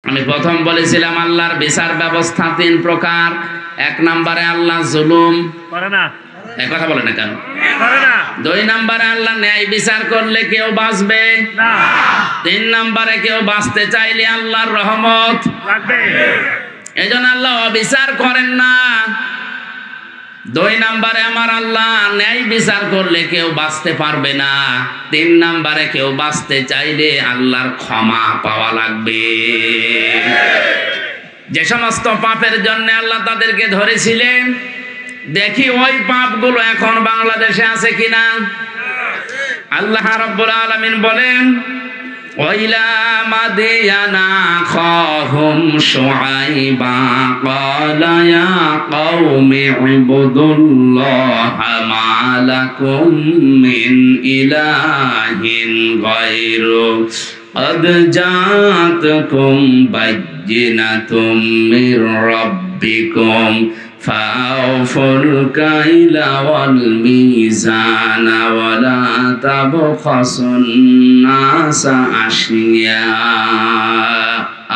আমি প্রথম বলেছিলাম আল্লাহর বিচার ব্যবস্থা তিন প্রকার। এক নম্বরে আল্লাহ জুলুম করে না, এই কথা বলে না কেন? করে না, দুই নম্বরে আল্লাহ ন্যায় বিচার করলে কেউ বাঁচবে না, তিন নম্বরে কেউ বাঁচতে চাইলে আল্লাহর রহমত লাগবে। এই জন্য আল্লাহ অবিচার করেন না। দুই নম্বরে আমার আল্লাহ ন্যায় বিচার করলে কেউ বাঁচতে পারবে না। তিন নম্বরে কেউ বাঁচতে চাইলে আল্লাহর ক্ষমা পাওয়া লাগবে। যে সমস্ত পাপের জন্য আল্লাহ তাদেরকে ধরেছিলেন, দেখি ওই পাপগুলো এখন বাংলাদেশে আছে কিনা। আল্লাহ রাব্বুল আলামিন বলেন, ওয়াইলা মাদিয়ানা আখাহুম শুআইবা ক্বালা ইয়া কওমি ইবুদুল্লাহা মা লাকুম মিন ইলাহিন গায়রু قد جاءتكم بينة من ربكم فأوفوا الكيل والميزان ولا تبخسوا الناس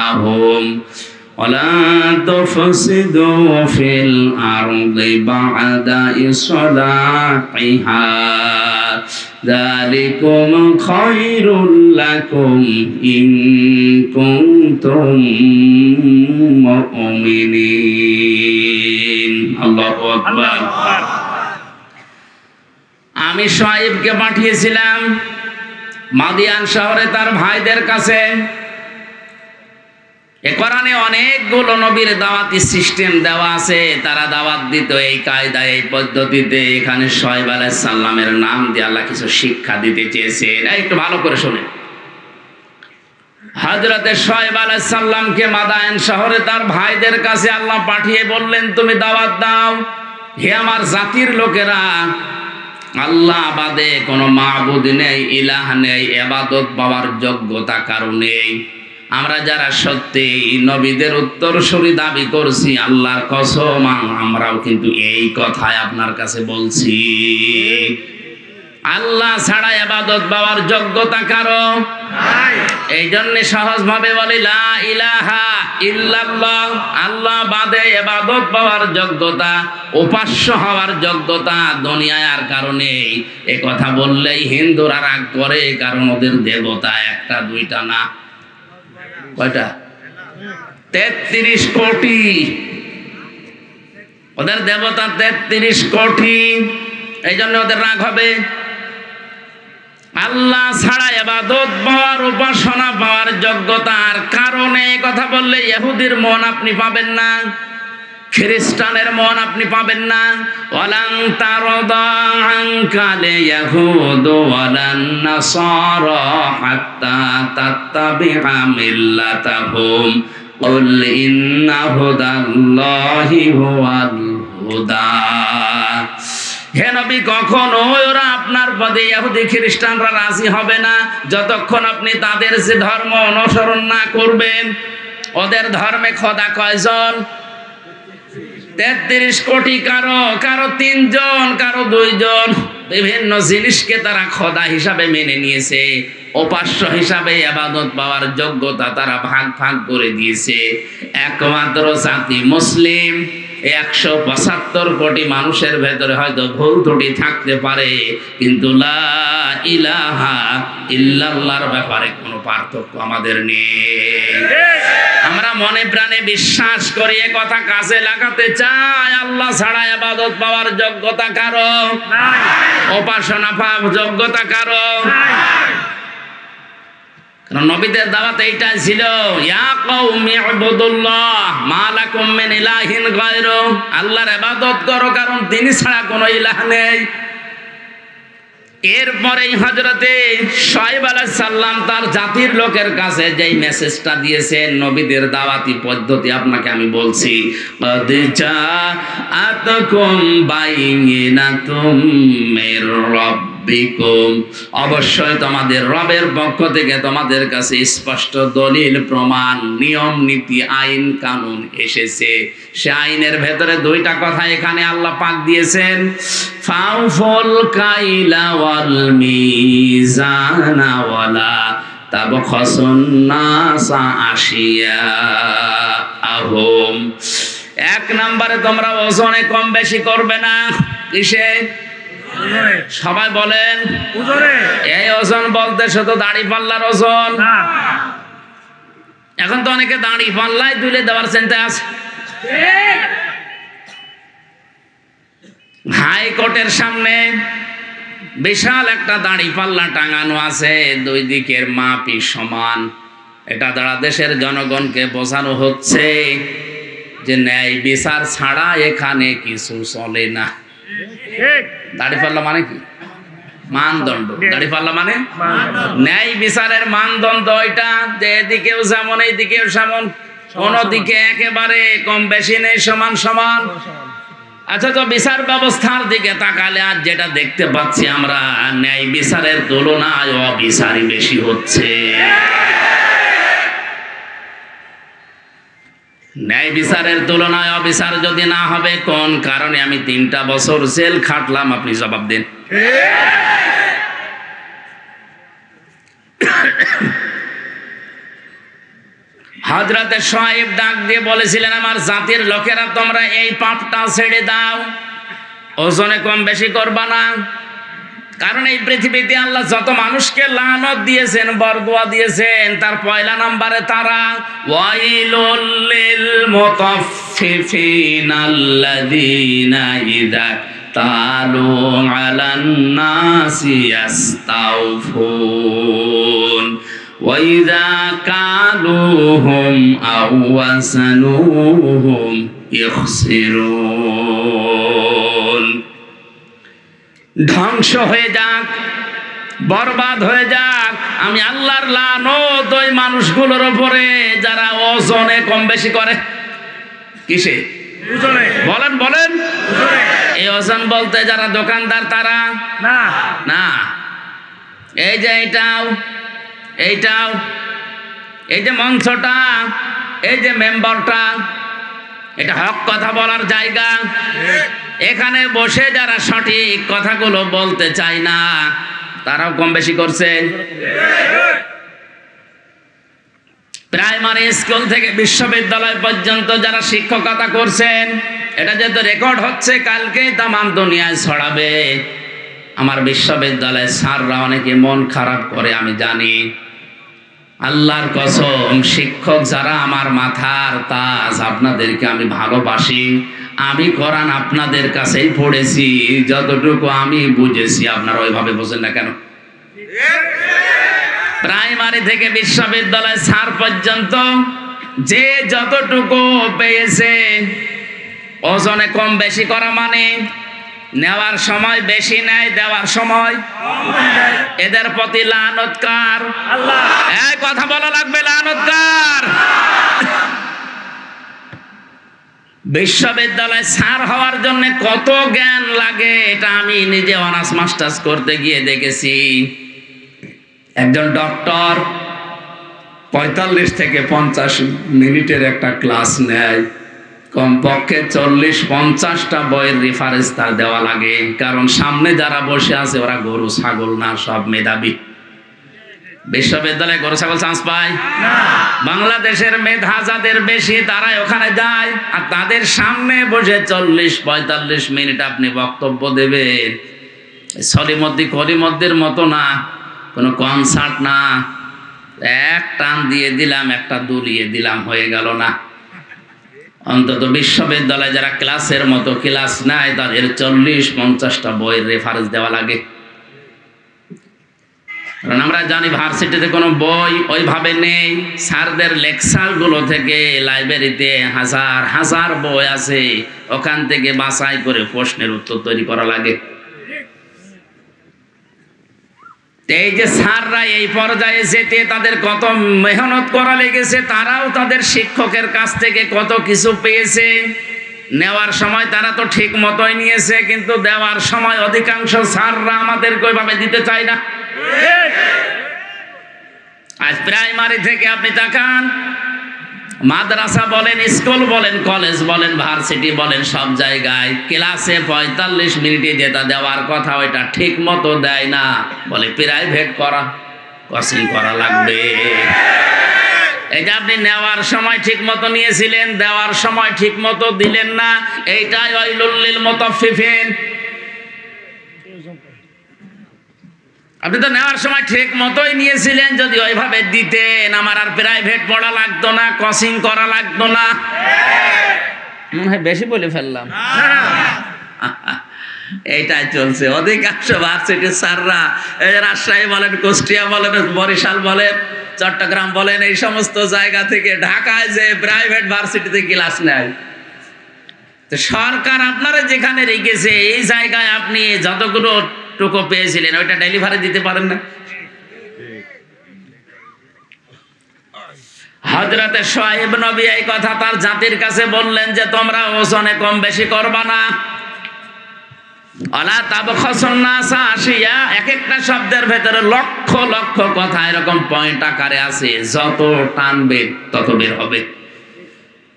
أشياءهم ولا تفسدوا في الأرض بعد إصلاحها ذلكم خير لكم إن كنتم مؤمنين الله أكبر আমি শুআইবকে পাঠিয়েছিলাম মাদিয়ান শহরে তার ভাইদের কাছে। এ কোরআনে অনেকগুলো নবীর দাওয়াতি সিস্টেম দেওয়া আছে, তারা দাওয়াত দিত এই কায়দায়, এই পদ্ধতিতে। এখানে শুআইব আলাইহিস সালামের নাম দিয়ে আল্লাহ কিছু শিক্ষা দিতে চেয়েছেন। একটু ভালো করে শুনেন। হযরতে শুআইব আলাইহিস সালামকে মাদায়েন শহরে তার ভাইদের কাছে আল্লাহ পাঠিয়ে বললেন, তুমি দাওয়াত দাও, হে আমার জাতির লোকেরা, আল্লাহ বাদে কোনো মাবুদ নেই, ইলাহ নেই, ইবাদত পাওয়ার যোগ্যতা কারো নেই। আমরা যারা সত্যি নবীদের উত্তরসূরি দাবি করছি, আল্লাহর কসম আমরাও কিন্তু এই কথাই আপনার কাছে বলছি। আল্লাহ ছাড়া ইবাদত পাওয়ার যোগ্যতা কারো নাই। এই জন্য সহজভাবে বলি লা ইলাহা ইল্লাল্লাহ। আল্লাহ বাদে ইবাদত পাওয়ার যোগ্যতা, উপাস্য হওয়ার যোগ্যতা দুনিয়ায় আর কারণে। এ কথা বললেই হিন্দুরা রাগ করে, কারণ ওদের দেবতা একটা দুইটা না, কয়টা? 33 কোটি। ওদের দেবতা 33 কোটি, এই জন্য ওদের রাগ হবে। আল্লাহ ছাড়া ইবাদত পাওয়ার, উপাসনা পাওয়ার যোগ্যতার কারণে কথা বললে ইহুদির মন আপনি পাবেন না, খ্রিস্টানের মন আপনি পাবেন না। ওয়ালান তারদা আনকাল ইয়াহুদ ওয়ালান নাসারা হাত্তা তাত্তাবিআ মিল্লাতাহুম কুল ইন্না হুদাল্লাহি হুয়াল হুদা। হে নবী, কখনো ওরা আপনার পদে ইহুদি খ্রিস্টানরা রাজি হবে না যতক্ষণ আপনি তাদের যে ধর্ম অনুসরণ না করবেন। ওদের ধর্মে খোদা কয়জন? 33 কোটি। কারো কারো 3 জন, কারো 2 জন। বিভিন্ন জিনিসকে তারা খোদা হিসাবে মেনে নিয়েছে, উপাস্য হিসাবে ইবাদত পাওয়ার যোগ্যতা তারা ভাগ ভাগ করে দিয়েছে। একমাত্র জাতি মুসলিম। 175 কোটি মানুষের ভেতরে হয়তো ভুল ত্রুটি থাকতে পারে, কিন্তু লা ইলাহা ইল্লাল্লাহর ব্যাপারে কোনো পার্থক্য আমাদের নেই। আমরা মনে প্রাণে বিশ্বাস করি, এ কথা কাজে লাগাতে চাই। আল্লাহ ছাড়া ইবাদত পাওয়ার যোগ্যতা কারো নাই, উপাসনা পাওয়ার যোগ্যতা কারো নাই। কারণ নবীদের দাওয়াত এইটাই ছিল, ইয়া কওমি ইবুদুল্লাহ মা লাকুম মিন ইলাহিন গায়রু। আল্লাহর ইবাদত করো, কারণ তিনি ছাড়া কোনো ইলাহ নেই। এরপরে হযরতে শুআইব আলাইহিস সালাম তার জাতির লোকের কাছে যেই মেসেজটা দিয়েছেন, নবীদের দাওয়াতি পদ্ধতি আপনাকে আমি বলছি। ক্বাদ জাআতকুম বাইয়িনাতুম মির রাব্বিকুম। অবশ্যই তোমাদের রবের পক্ষ থেকে তোমাদের কাছে স্পষ্ট দলিল, প্রমাণ, নিয়ম নীতি, আইন কানুন এসেছে। সে আইনের ভেতরে 2টা কথা এখানে আল্লাহ পাক দিয়েছেন, ফাউফুল কাইলা ওয়াল মিজানা ওয়ালা তাবখাসুন নাসা আশিয়াআহুম। এক নম্বরে তোমরা ওজনে কম বেশি করবে না। কিসে? সবাই বলেন এই ওজন বলতে শুধু দাড়ি পাল্লার ওজন। এখন তো অনেকে দাড়ি পাল্লায় তুলে দেওয়ার চিন্তা আছে। হাইকোর্টের সামনে বিশাল একটা দাড়ি পাল্লা টাঙানো আছে, দুই দিকের মাপই সমান। এটা দ্বারা দেশের জনগণকে বোঝানো হচ্ছে যে ন্যায় বিচার ছাড়া এখানে কিছু চলে না। দাড়ি পাল্লা মানে কি? মানদণ্ড। দাড়ি পাল্লা মানে ন্যায় বিচারের মানদণ্ড। এটা যে এদিকেও যেমন এইদিকেও যেমন, কোন দিকে একেবারে কম বেশি নেই, সমান সমান। আচ্ছা, তো বিচার ব্যবস্থার দিকে তাকালে আজ যেটা দেখতে পাচ্ছি আমরা, ন্যায় বিচারের তুলনায় অবিচারই বেশি হচ্ছে। ন্যায় বিচারের তুলনায় অবিচার যদি না হবে, কোন কারণে আমি 3টা বছর জেল খাটলাম, আপনি জবাব দিন। হযরতে শুআয়ব ডাক দিয়ে বলেছিলেন, আমার জাতির লোকেরা তোমরা এই পাপটা ছেড়ে দাও, ওজনে কম বেশি করবা না। কারণ এই পৃথিবীতে আল্লাহ যত মানুষকে লানত দিয়েছেন, বরদোয়া দিয়েছেন, তার পয়লা নম্বরে তারা। ওয়াইলুল লিল মুতাফফিফিনা আল্লাযীনা ইযা তালু আলান নাসি ইস্তাওফুন ওয়া ইযা কালুহুম আও ওয়াসানুহুম ইখসিরুন। ধ্বংস হয়ে যাক, বরবাদ হয়ে যাক, আমি আল্লাহর লানত ওই মানুষগুলোর উপরে যারা ওজনে কম বেশি করে। কিসে? বলেন বলেন। এই ওজন বলতে যারা দোকানদার তারা না, না। এই যে এইটাও, এই যে মঞ্চটা, এই যে মেম্বারটা, এটা হক কথা বলার জায়গা। এখানে বসে যারা সঠিক কথাগুলো বলতে চায় না, তারাও কম বেশি করছে। প্রাইমারি স্কুল থেকে বিশ্ববিদ্যালয় পর্যন্ত যারা শিক্ষকতা করছেন, এটা যেহেতু রেকর্ড হচ্ছে, কালকেই তামাম দুনিয়ায় ছড়াবে। আমার বিশ্ববিদ্যালয়ের স্যাররা অনেকে মন খারাপ করে, আমি জানি। আল্লাহর কসম, শিক্ষক যারা আমার মাথার তাজ, আপনাদেরকে আমি ভালোবাসি। আমি কোরআন আপনাদের কাছেই পড়েছি, যতটুকু আমি বুঝেছি। আপনারা ওইভাবে বোঝেন না কেন? প্রাইমারি থেকে বিশ্ববিদ্যালয় স্যার পর্যন্ত যে যতটুকু পেয়েছে, ওজনে কম বেশি করা মানে নেওয়ার সময় বেশি নেয়, দেওয়ার সময় এদের প্রতি লানত কার? আল্লাহ। এই কথা বলা লাগবে, লানত কার? বিশ্ববিদ্যালয় স্যার হওয়ার জন্য কত জ্ঞান লাগে, এটা আমি নিজে অনার্স মাস্টার্স করতে গিয়ে দেখেছি। একজন ডক্টর 45 থেকে 50 মিনিটের একটা ক্লাস নেয়, কমপক্ষে 40-50টা বইয়ের রেফারেন্স তার দেওয়া লাগে। কারণ সামনে যারা বসে আছে ওরা গরু ছাগল না, সব মেধাবী। বিশ্ববিদ্যালয়ে গরু ছাগল চান্স পায় না। বাংলাদেশের মেধা যাদের বেশি, তারাই ওখানে যায়। আর তাদের সামনে বসে 40-45 মিনিট আপনি বক্তব্য দেবেন। কলিমদ্দির মতো না, কোনো কনসার্ট না, এক টান দিয়ে দিলাম, একটা দুলিয়ে দিলাম, হয়ে গেল না। অন্তত বিশ্ববিদ্যালয়ে যারা ক্লাসের মতো ক্লাস নেয়, তাদের 40-50টা বইয়ের রেফারেন্স দেওয়া লাগে। কারণ আমরা জানি ভার্সিটিতে কোনো বই ওইভাবে নেই। স্যারদের লেকচারগুলো থেকে লাইব্রেরিতে হাজার হাজার বই আছে, ওখান থেকে বাছাই করে প্রশ্নের উত্তর তৈরি করা লাগে। এই যে স্যাররা এই পর্যায়ে যেতে তাদের কত মেহনত করা লেগেছে, তারাও তাদের শিক্ষকের কাছ থেকে কত কিছু পেয়েছে। নেওয়ার সময় তারা তো ঠিক মতোই নিয়েছে, কিন্তু দেওয়ার সময় অধিকাংশ স্যাররা আমাদেরকে ওইভাবে দিতে চায় না। আজ প্রাইমারি থেকে আপনি তাকান, মাদ্রাসা বলেন, স্কুল বলেন, কলেজ বলেন, ভার্সিটি বলেন, সব জায়গায় ক্লাসে 45 মিনিটে যেটা দেওয়ার কথা ওইটা ঠিক মতো দেয় না, বলে প্রাইভেট করা। ক্রসিং করা লাগবে। এই যে আপনি নেওয়ার সময় ঠিক মতো নিয়েছিলেন, দেওয়ার সময় ঠিক মতো দিলেন না, এইটাই ওয়াইলুল লিল মুতাফফিফিন। আপনি তো নেওয়ার সময় ঠিক মতোই নিয়েছিলেন, যদি ওইভাবে দিতেন আমার আর প্রাইভেট পড়া লাগতো না, ক্রসিং করা লাগতো না। মনে হয় বেশি বলে ফেললাম। এইটাই চলছে অধিকাংশ ভার্সিটির স্যাররা, রাজশাহী বলেন, কুষ্টিয়া বলেন, বরিশাল বলেন, চট্টগ্রাম বলেন, এই সমস্ত জায়গা থেকে ঢাকায় যে প্রাইভেট ভার্সিটিতে ক্লাস নেয়। তো সরকার আপনারা যেখানে রেখেছে এই জায়গায় আপনি যতগুলো টুকু পেয়েছিলেন ওইটা ডেলিভারি দিতে পারেন না। হযরতে শুআয়ব নবী এই কথা তার জাতির কাছে বললেন যে তোমরা ওজনে কম বেশি করবা না। আলা তাবখাসুন নাসা আশিয়া, এক একটা শব্দের ভেতরে লক্ষ লক্ষ কথা এরকম পয়েন্ট আকারে আছে, যত টানবে তত বের হবে।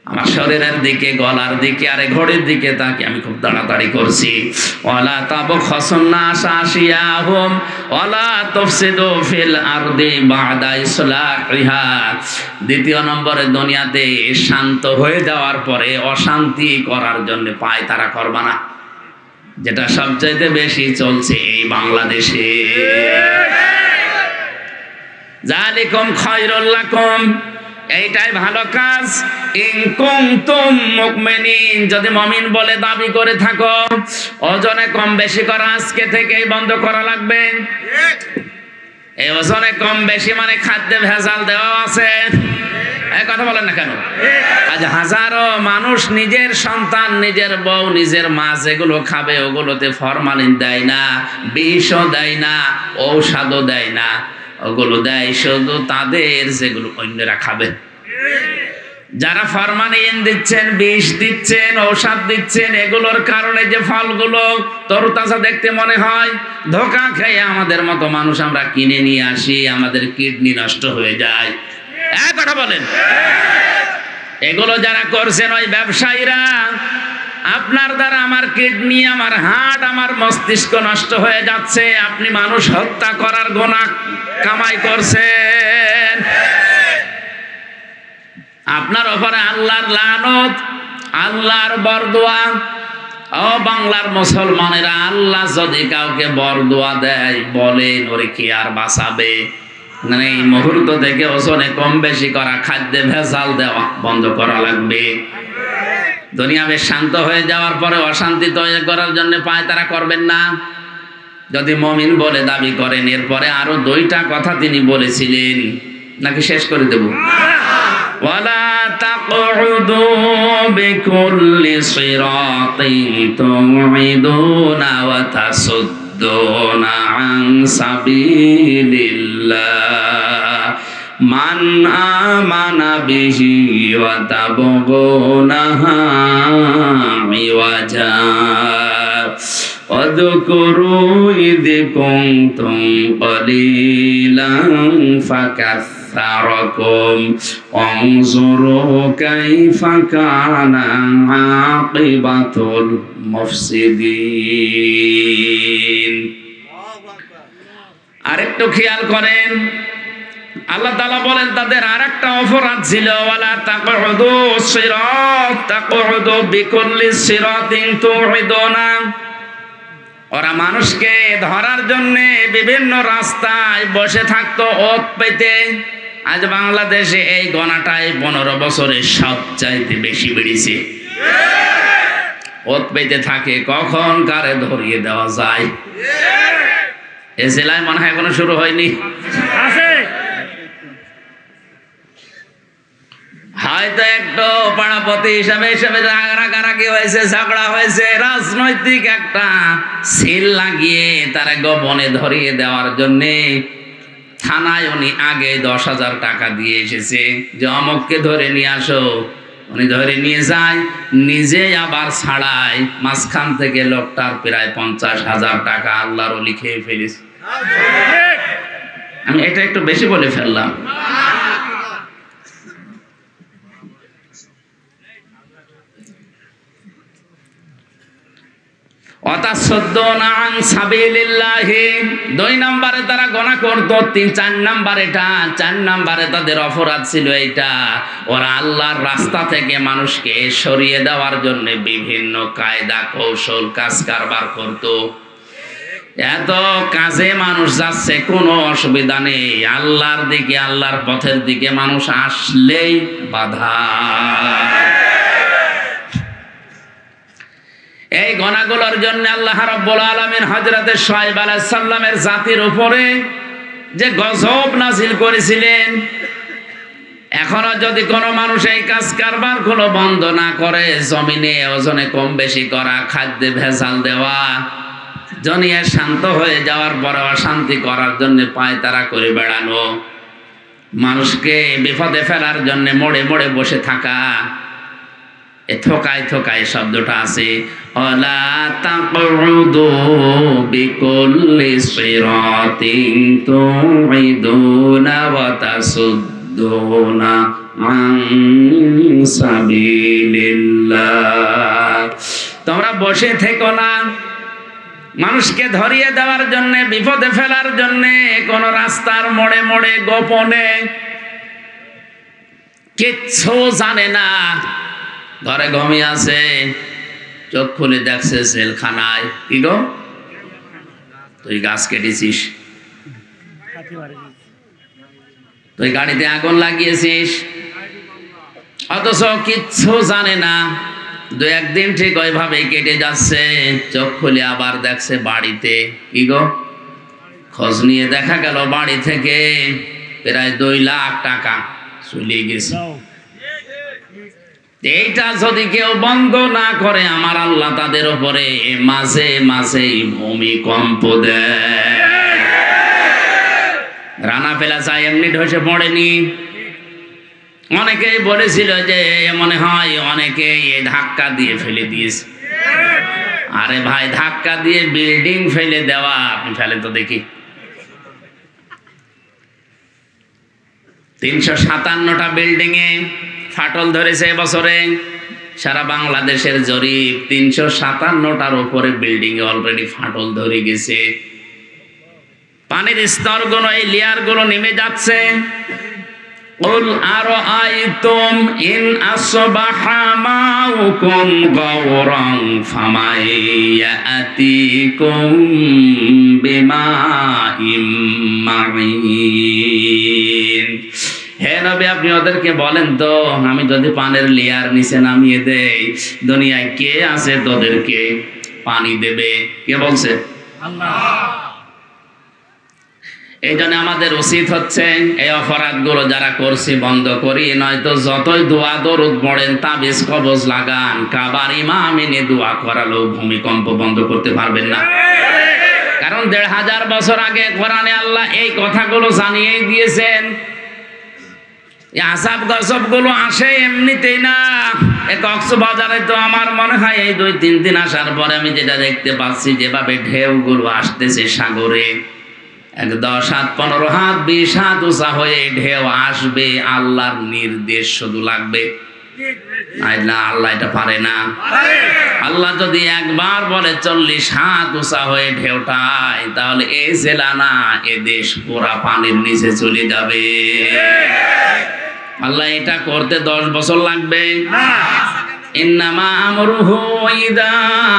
আমার শরীরের দিকে, গলার দিকে, আরে ঘড়ির দিকে তাকে আমি খুব তাড়াতাড়ি করছি। ওয়ালা তাবখাসুন নাসা আশিয়াহুম ওয়ালা তুফসিদু ফিল আরদি বা'দা ইসলাহিহা। দ্বিতীয় নম্বরে দুনিয়াতে শান্ত হয়ে যাওয়ার পরে অশান্তি করার জন্য পায় তারা করবা না, যেটা সবচাইতে বেশি চলছে এই বাংলাদেশে। যালিকুম খায়রুল লাকুম, এইটাই ভালো কাজ। ইন কুনতুম মুমিনিন, যদি মুমিন বলে দাবি করে থাকো, ওজনে কম বেশি করা আজকে থেকেই বন্ধ করা লাগবে। এই ওজনে কম বেশি মানে খাদ্যে ভেজাল দেওয়া আছে, এই কথা বলেন না কেন? আজ হাজারো মানুষ নিজের সন্তান, নিজের বউ, নিজের মা যেগুলো খাবে ওগুলোতে ফরমালিন দেয় না, বিষও দেয় না, ঔষধও দেয় না, ওগুলো দেয় শুধু তাদের যেগুলো অন্যরা খাবে। যারা ফরমালিন দিচ্ছেন, বিষ দিচ্ছেন, ঔষধ দিচ্ছেন, এগুলোর কারণে যে ফলগুলো তরতাজা দেখতে মনে হয়, ধোঁকা খেয়ে আমাদের মতো মানুষ আমরা কিনে নিয়ে আসি, আমাদের কিডনি নষ্ট হয়ে যায়। এক কথা বলেন। এগুলো যারা করছেন ওই ব্যবসায়ীরা, আপনার দ্বারা আমার কিডনি, আমার হার্ট, আমার মস্তিষ্ক নষ্ট হয়ে যাচ্ছে। আপনি মানুষ হত্যা করার গুনাহ কামাই করছেন। আপনার উপরে আল্লাহর লানত, আল্লাহর বরদোয়া। ও বাংলার মুসলমানেরা, আল্লাহ যদি কাউকে বরদোয়া দেয়, বলেন ওরে কি আর বাঁচাবে? মানে এই মুহূর্ত থেকে ওজনে কম বেশি করা, খাদ্যে ভেজাল দেওয়া বন্ধ করা লাগবে। দুনিয়া বেশ শান্ত হয়ে যাওয়ার পরে অশান্তি তৈরি করার জন্য পায় তারা করবেন না। যদি মুমিন বলে দাবি করেন, এরপরে আরো দুইটা কথা তিনি বলেছিলেন, নাকি শেষ করে দেব? ওয়ালা তাকউদু বিকুল্লি সিরাতিন তুইদুনা ওয়া তাসুদ্দুনা আন সাবিলিল্লাহ মান আমানা বিহি ওয়া তাবগুনাহা ইওয়াজা ওয়াযকুরু ইয কুনতুম ক্বালিলান ফাকাসসারাকুম ওয়ানজুরু কাইফা কানা আকিবাতুল মুফসিদিন। আরেকটু খেয়াল করেন, আল্লাহ তাআলা বলেন তাদের আরেকটা অপরাধ ছিল, ওয়ালা তাকউদু সিরাত তাকউদু বিকুল্লি সিরাতিন তুইদুনা। ওরা মানুষকে ধরার জন্য বিভিন্ন রাস্তায় বসে থাকতো ওত পেতে। আজ বাংলাদেশে এই গণাটায় 15 বছরে সবচাইতে বেশি বেড়েছে। ওত পেতে থাকে, কখন কারে ধরিয়ে দেওয়া যায়। এ জেলায় মনে হয় এখনো শুরু হয়নি। হয়তো একটু পাড়াপতি হিসাবে রাগারাগি হয়েছে, ঝগড়া হয়েছে, রাজনৈতিক একটা সিল লাগিয়ে তারা গোপনে ধরিয়ে দেওয়ার জন্যে থানায় উনি আগে 10,000 টাকা দিয়ে এসেছে যে অমুককে ধরে নিয়ে আসো। উনি ধরে নিয়ে যায়, নিজে আবার ছাড়ায়, মাঝখান থেকে লোকটার প্রায় 50,000 টাকা আল্লাহর ওলি খেয়ে ফেলেছে। আমি এটা একটু বেশি বলে ফেললাম। ওয়াতাসাদ্দাউনা আন সাবিলিল্লাহি, 2 নম্বরে তারা গুনাহ করত, 4 নম্বরে এটা, 4 নম্বরে তাদের অপরাধ ছিল এইটা, ওরা আল্লাহর রাস্তা থেকে মানুষকে সরিয়ে দেওয়ার জন্য বিভিন্ন কায়দা কৌশল কাজ কারবার করত। এত কাজে মানুষ যাচ্ছে, কোনো অসুবিধা নেই, আল্লাহর দিকে আল্লাহর পথের দিকে মানুষ আসলেই বাধা। এই গুনাহগুলোর জন্য আল্লাহ রাব্বুল আলামিন হযরত শুআয়ব আলাইহিস সালামের জাতির উপরে যে গজব নাযিল করেছিলেন, এখনো যদি কোনো মানুষ এই কাজ কারবার গুলো বন্ধ না করে, জমিনে ওজনে কম বেশি করা, খাদ্যে ভেজাল দেওয়া, দুনিয়া শান্ত হয়ে যাওয়ার পরে অশান্তি করার জন্য পায়তারা করে বেড়ানো, মানুষকে বিপদে ফেলার জন্য মোড়ে মোড়ে বসে থাকা, এ থোকায় থোকায় শব্দটা আছে। ওয়ালা তাকউদু বিকুল্লি সিরাতিন তুইদুনা ওয়া তাসুদ্দুনা আন সাবিলিল্লাহ, তোমরা বসে থেকো না মানুষকে ধরিয়ে দেওয়ার জন্য, বিপদে ফেলার জন্য কোন রাস্তার মোড়ে মোড়ে গোপনে, কিচ্ছু জানে না, ঘরে ঘুমিয়ে আছে, চোখ খুলে দেখছে জেলখানায়। কি গো, তুই গাছ কেটেছিস, তুই গাড়িতে আগুন লাগিয়েছিস, অথচ কিচ্ছু জানে না। 2-1 দিন ঠিক ওইভাবেই কেটে যাচ্ছে, চোখ খুলে আবার দেখছে বাড়িতে। কি গো, খোঁজ নিয়ে দেখা গেল বাড়ি থেকে প্রায় 2 লাখ টাকা চলে গেছে। এইটা যদি কেউ বন্ধ না করে, আমার আল্লাহ তাদের উপরে মাঝে মাঝে ভূমিকম্প দেয়। রানা প্লাজা এমনি ধসে পড়েনি, অনেকেই বলেছিল যে মনে হয় অনেকে ধাক্কা দিয়ে ফেলে দিয়েছে। আরে ভাই, ধাক্কা দিয়ে বিল্ডিং ফেলে দেওয়া, আপনি ফেলে তো দেখি। 357টা বিল্ডিং এ ফাটল ধরেছে এবছরে, সারা বাংলাদেশের জরিপ, 357টার উপরে বিল্ডিং এ অলরেডি ফাটল ধরে গেছে। পানির স্তরগুলো, এই লেয়ারগুলো নেমে যাচ্ছে। قل أرأيتم إن أصبح ماؤكم غورا فمن يأتيكم بماء معين। হে নবী, আপনি ওদেরকে বলেন তো, আমি যদি পানির লেয়ার নিচে নামিয়ে দেই, দুনিয়ায় কে আছে তোদেরকে পানি দেবে? কে বলছে? আল্লাহ। এই জন্য আমাদের উচিত হচ্ছে এই অপরাধগুলো যারা করছি বন্ধ করি, নয়তো যতই দোয়া দরুদ পড়েন, তাবিজ কবজ লাগান, কাবার ইমাম এনে দোয়া করালো, ভূমিকম্প বন্ধ করতে পারবেন না। কারণ 1500 বছর আগে কোরআনে আল্লাহ এই কথাগুলো জানিয়ে দিয়েছেন। এই আযাব গজব গুলো আসে এমনিতেই না। এই কক্সবাজারে তো আমার মনে হয় এই 2-3 দিন আসার পরে আমি যেটা দেখতে পাচ্ছি, যেভাবে ঢেউগুলো আসতেছে সাগরে, 10 হাত 15 হাত 20 হাত উঁচা হয়ে ঢেউ আসবে, আল্লাহর নির্দেশ শুধু লাগবে। না, আল্লাহ এটা পারে না। আল্লাহ যদি একবার বলে 40 হাত উঁচা হয়ে ঢেউটায়, তাহলে এই জেলা না, এ দেশ পুরা পানির নিচে চলে যাবে। আল্লাহ এটা করতে 10 বছর লাগবে। ইন্নামা আমরুহু ইযা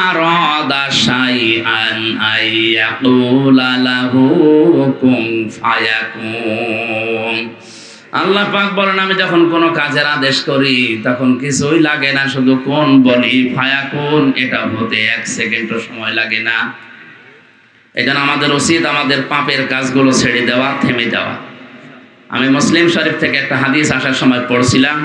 আরাদা শাইআন আইয়াকুলা লাহু কুন ফায়াকুন। আল্লাহ পাক বলেন, আমি যখন কোনো কাজের আদেশ করি তখন কিছুই লাগে না, শুধু কোন বলি, ফায়াকুন, এটা হতে 1 সেকেন্ডও সময় লাগে না। এজন্য আমাদের উচিত আমাদের পাপের কাজগুলো ছেড়ে দেওয়া, থেমে যাওয়া। আমি মুসলিম শরীফ থেকে একটা হাদিস আসার সময় পড়ছিলাম,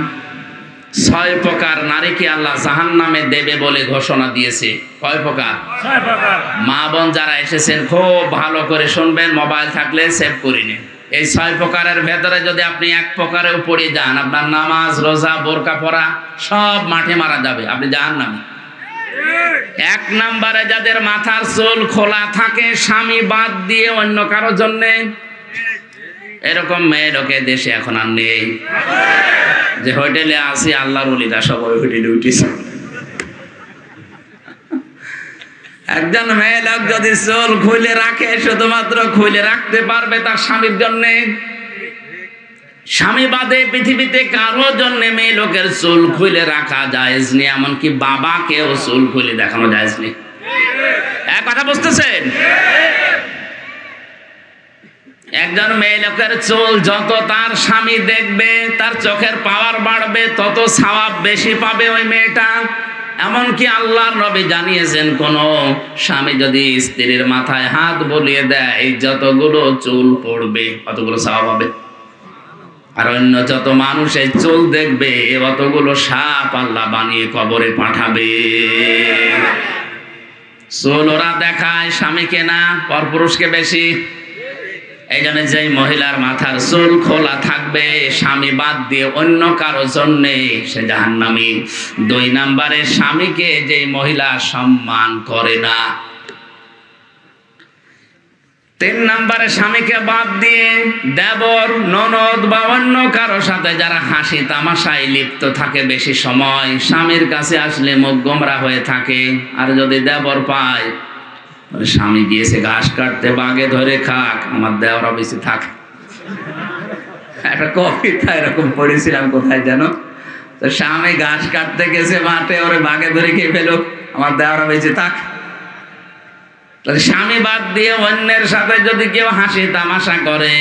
6 প্রকার নারীকে আল্লাহ জাহান্নামে দেবে বলে ঘোষণা দিয়েছে। কয় প্রকার? 6 প্রকার। মা বোন যারা এসেছেন খুব ভালো করে শুনবেন, মোবাইল থাকলে সেভ করে নিন। এই 6 প্রকারের ভেতরে যদি আপনি 1 প্রকারেও পড়ে যান, আপনার নামাজ, রোজা, বোরকা পরা সব মাঠে মারা যাবে, আপনি জাহান্নামে। 1 নম্বরে যাদের মাথার চুল খোলা থাকে স্বামী বাদ দিয়ে অন্য কারো জন্য, এরকম মেয়ে লোকে দেশে এখন আর নেই। যে হোটেলে আসি আল্লাহর ওলিরা সব ওই হোটেলে উঠেছে। একজন মেয়ে লোক যদি চুল খুলে রাখে, শুধুমাত্র খুলে রাখতে পারবে তার স্বামীর জন্য। স্বামী বাদে পৃথিবীতে কারো জন্য মেয়ে লোকের চুল খুলে রাখা জায়েজ নেই, এমনকি বাবাকেও চুল খুলে দেখানো জায়েজ নেই। এক কথা বুঝতেছেন? একজন মেয়ে লোকের চুল যত তার স্বামী দেখবে, তার চোখের পাওয়ার বাড়বে, তত সওয়াব বেশি পাবে ওই মেয়েটা। এমনকি আল্লাহর নবী জানিয়েছেন, কোন স্বামী যদি স্ত্রীর মাথায় হাত বুলিয়ে দেয়, যতগুলো চুল পড়বে অতগুলো সওয়াব হবে। আর অন্য যত মানুষ এই চুল দেখবে, অতগুলো সাপ আল্লাহ বানিয়ে কবরে পাঠাবে। চুল ওরা দেখায় স্বামীকে না, পরপুরুষকে বেশি। এই জন্য যেই মহিলার মাথার চুল খোলা থাকবে স্বামী বাদ দিয়ে অন্য কারো জন্য, সে জাহান্নামী। 2 নম্বরে, স্বামীকে যেই মহিলা সম্মান করে না। 3 নম্বরে, স্বামীকে বাদ দিয়ে দেবর, ননদ বা অন্য কারো সাথে যারা হাসি তামাশায় লিপ্ত থাকে বেশি সময়, স্বামীর কাছে আসলে মুখ গোমরা হয়ে থাকে। আর যদি দেবর পায়, স্বামী গিয়েছে ঘাস কাটতে, বাগে ধরে খাক, আমার দেওয়ার বেশি থাক। একটা কবিতা এরকম পড়েছিলাম কোথায় যেন, তো স্বামী ঘাস কাটতে গেছে মাঠে, ওরে বাগে ধরে খেয়ে ফেলো, আমার দেওয়ার বেশি থাক। স্বামী বাদ দিয়ে অন্যের সাথে যদি কেউ হাসি তামাশা করে,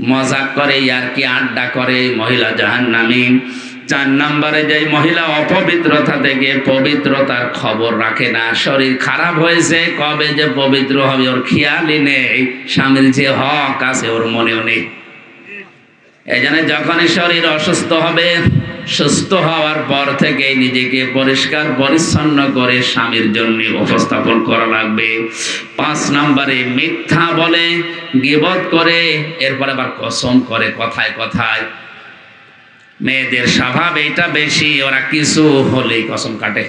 মজাক করে, ইয়ার্কি আড্ডা করে, মহিলা জাহান্নামী। 4 নম্বরে, যে মহিলা অপবিত্রতা থেকে পবিত্রতার খবর রাখে না, শরীর খারাপ হয়েছে, কবে যে পবিত্র হবে ওর খেয়ালই নেই, স্বামীর যে হক আছে ওর মনেও নেই। এই জন্য যখনই শরীর অসুস্থ হবে, সুস্থ হওয়ার পর থেকে নিজেকে পরিষ্কার পরিচ্ছন্ন করে স্বামীর জন্য উপস্থাপন করা লাগবে। 5 নম্বরে, মিথ্যা বলে, গীবত করে, এরপর আবার কসম করে কথায় কথায়। মেয়েদের স্বভাব এটা বেশি, ওরা কিছু হলেই কসম কাটে।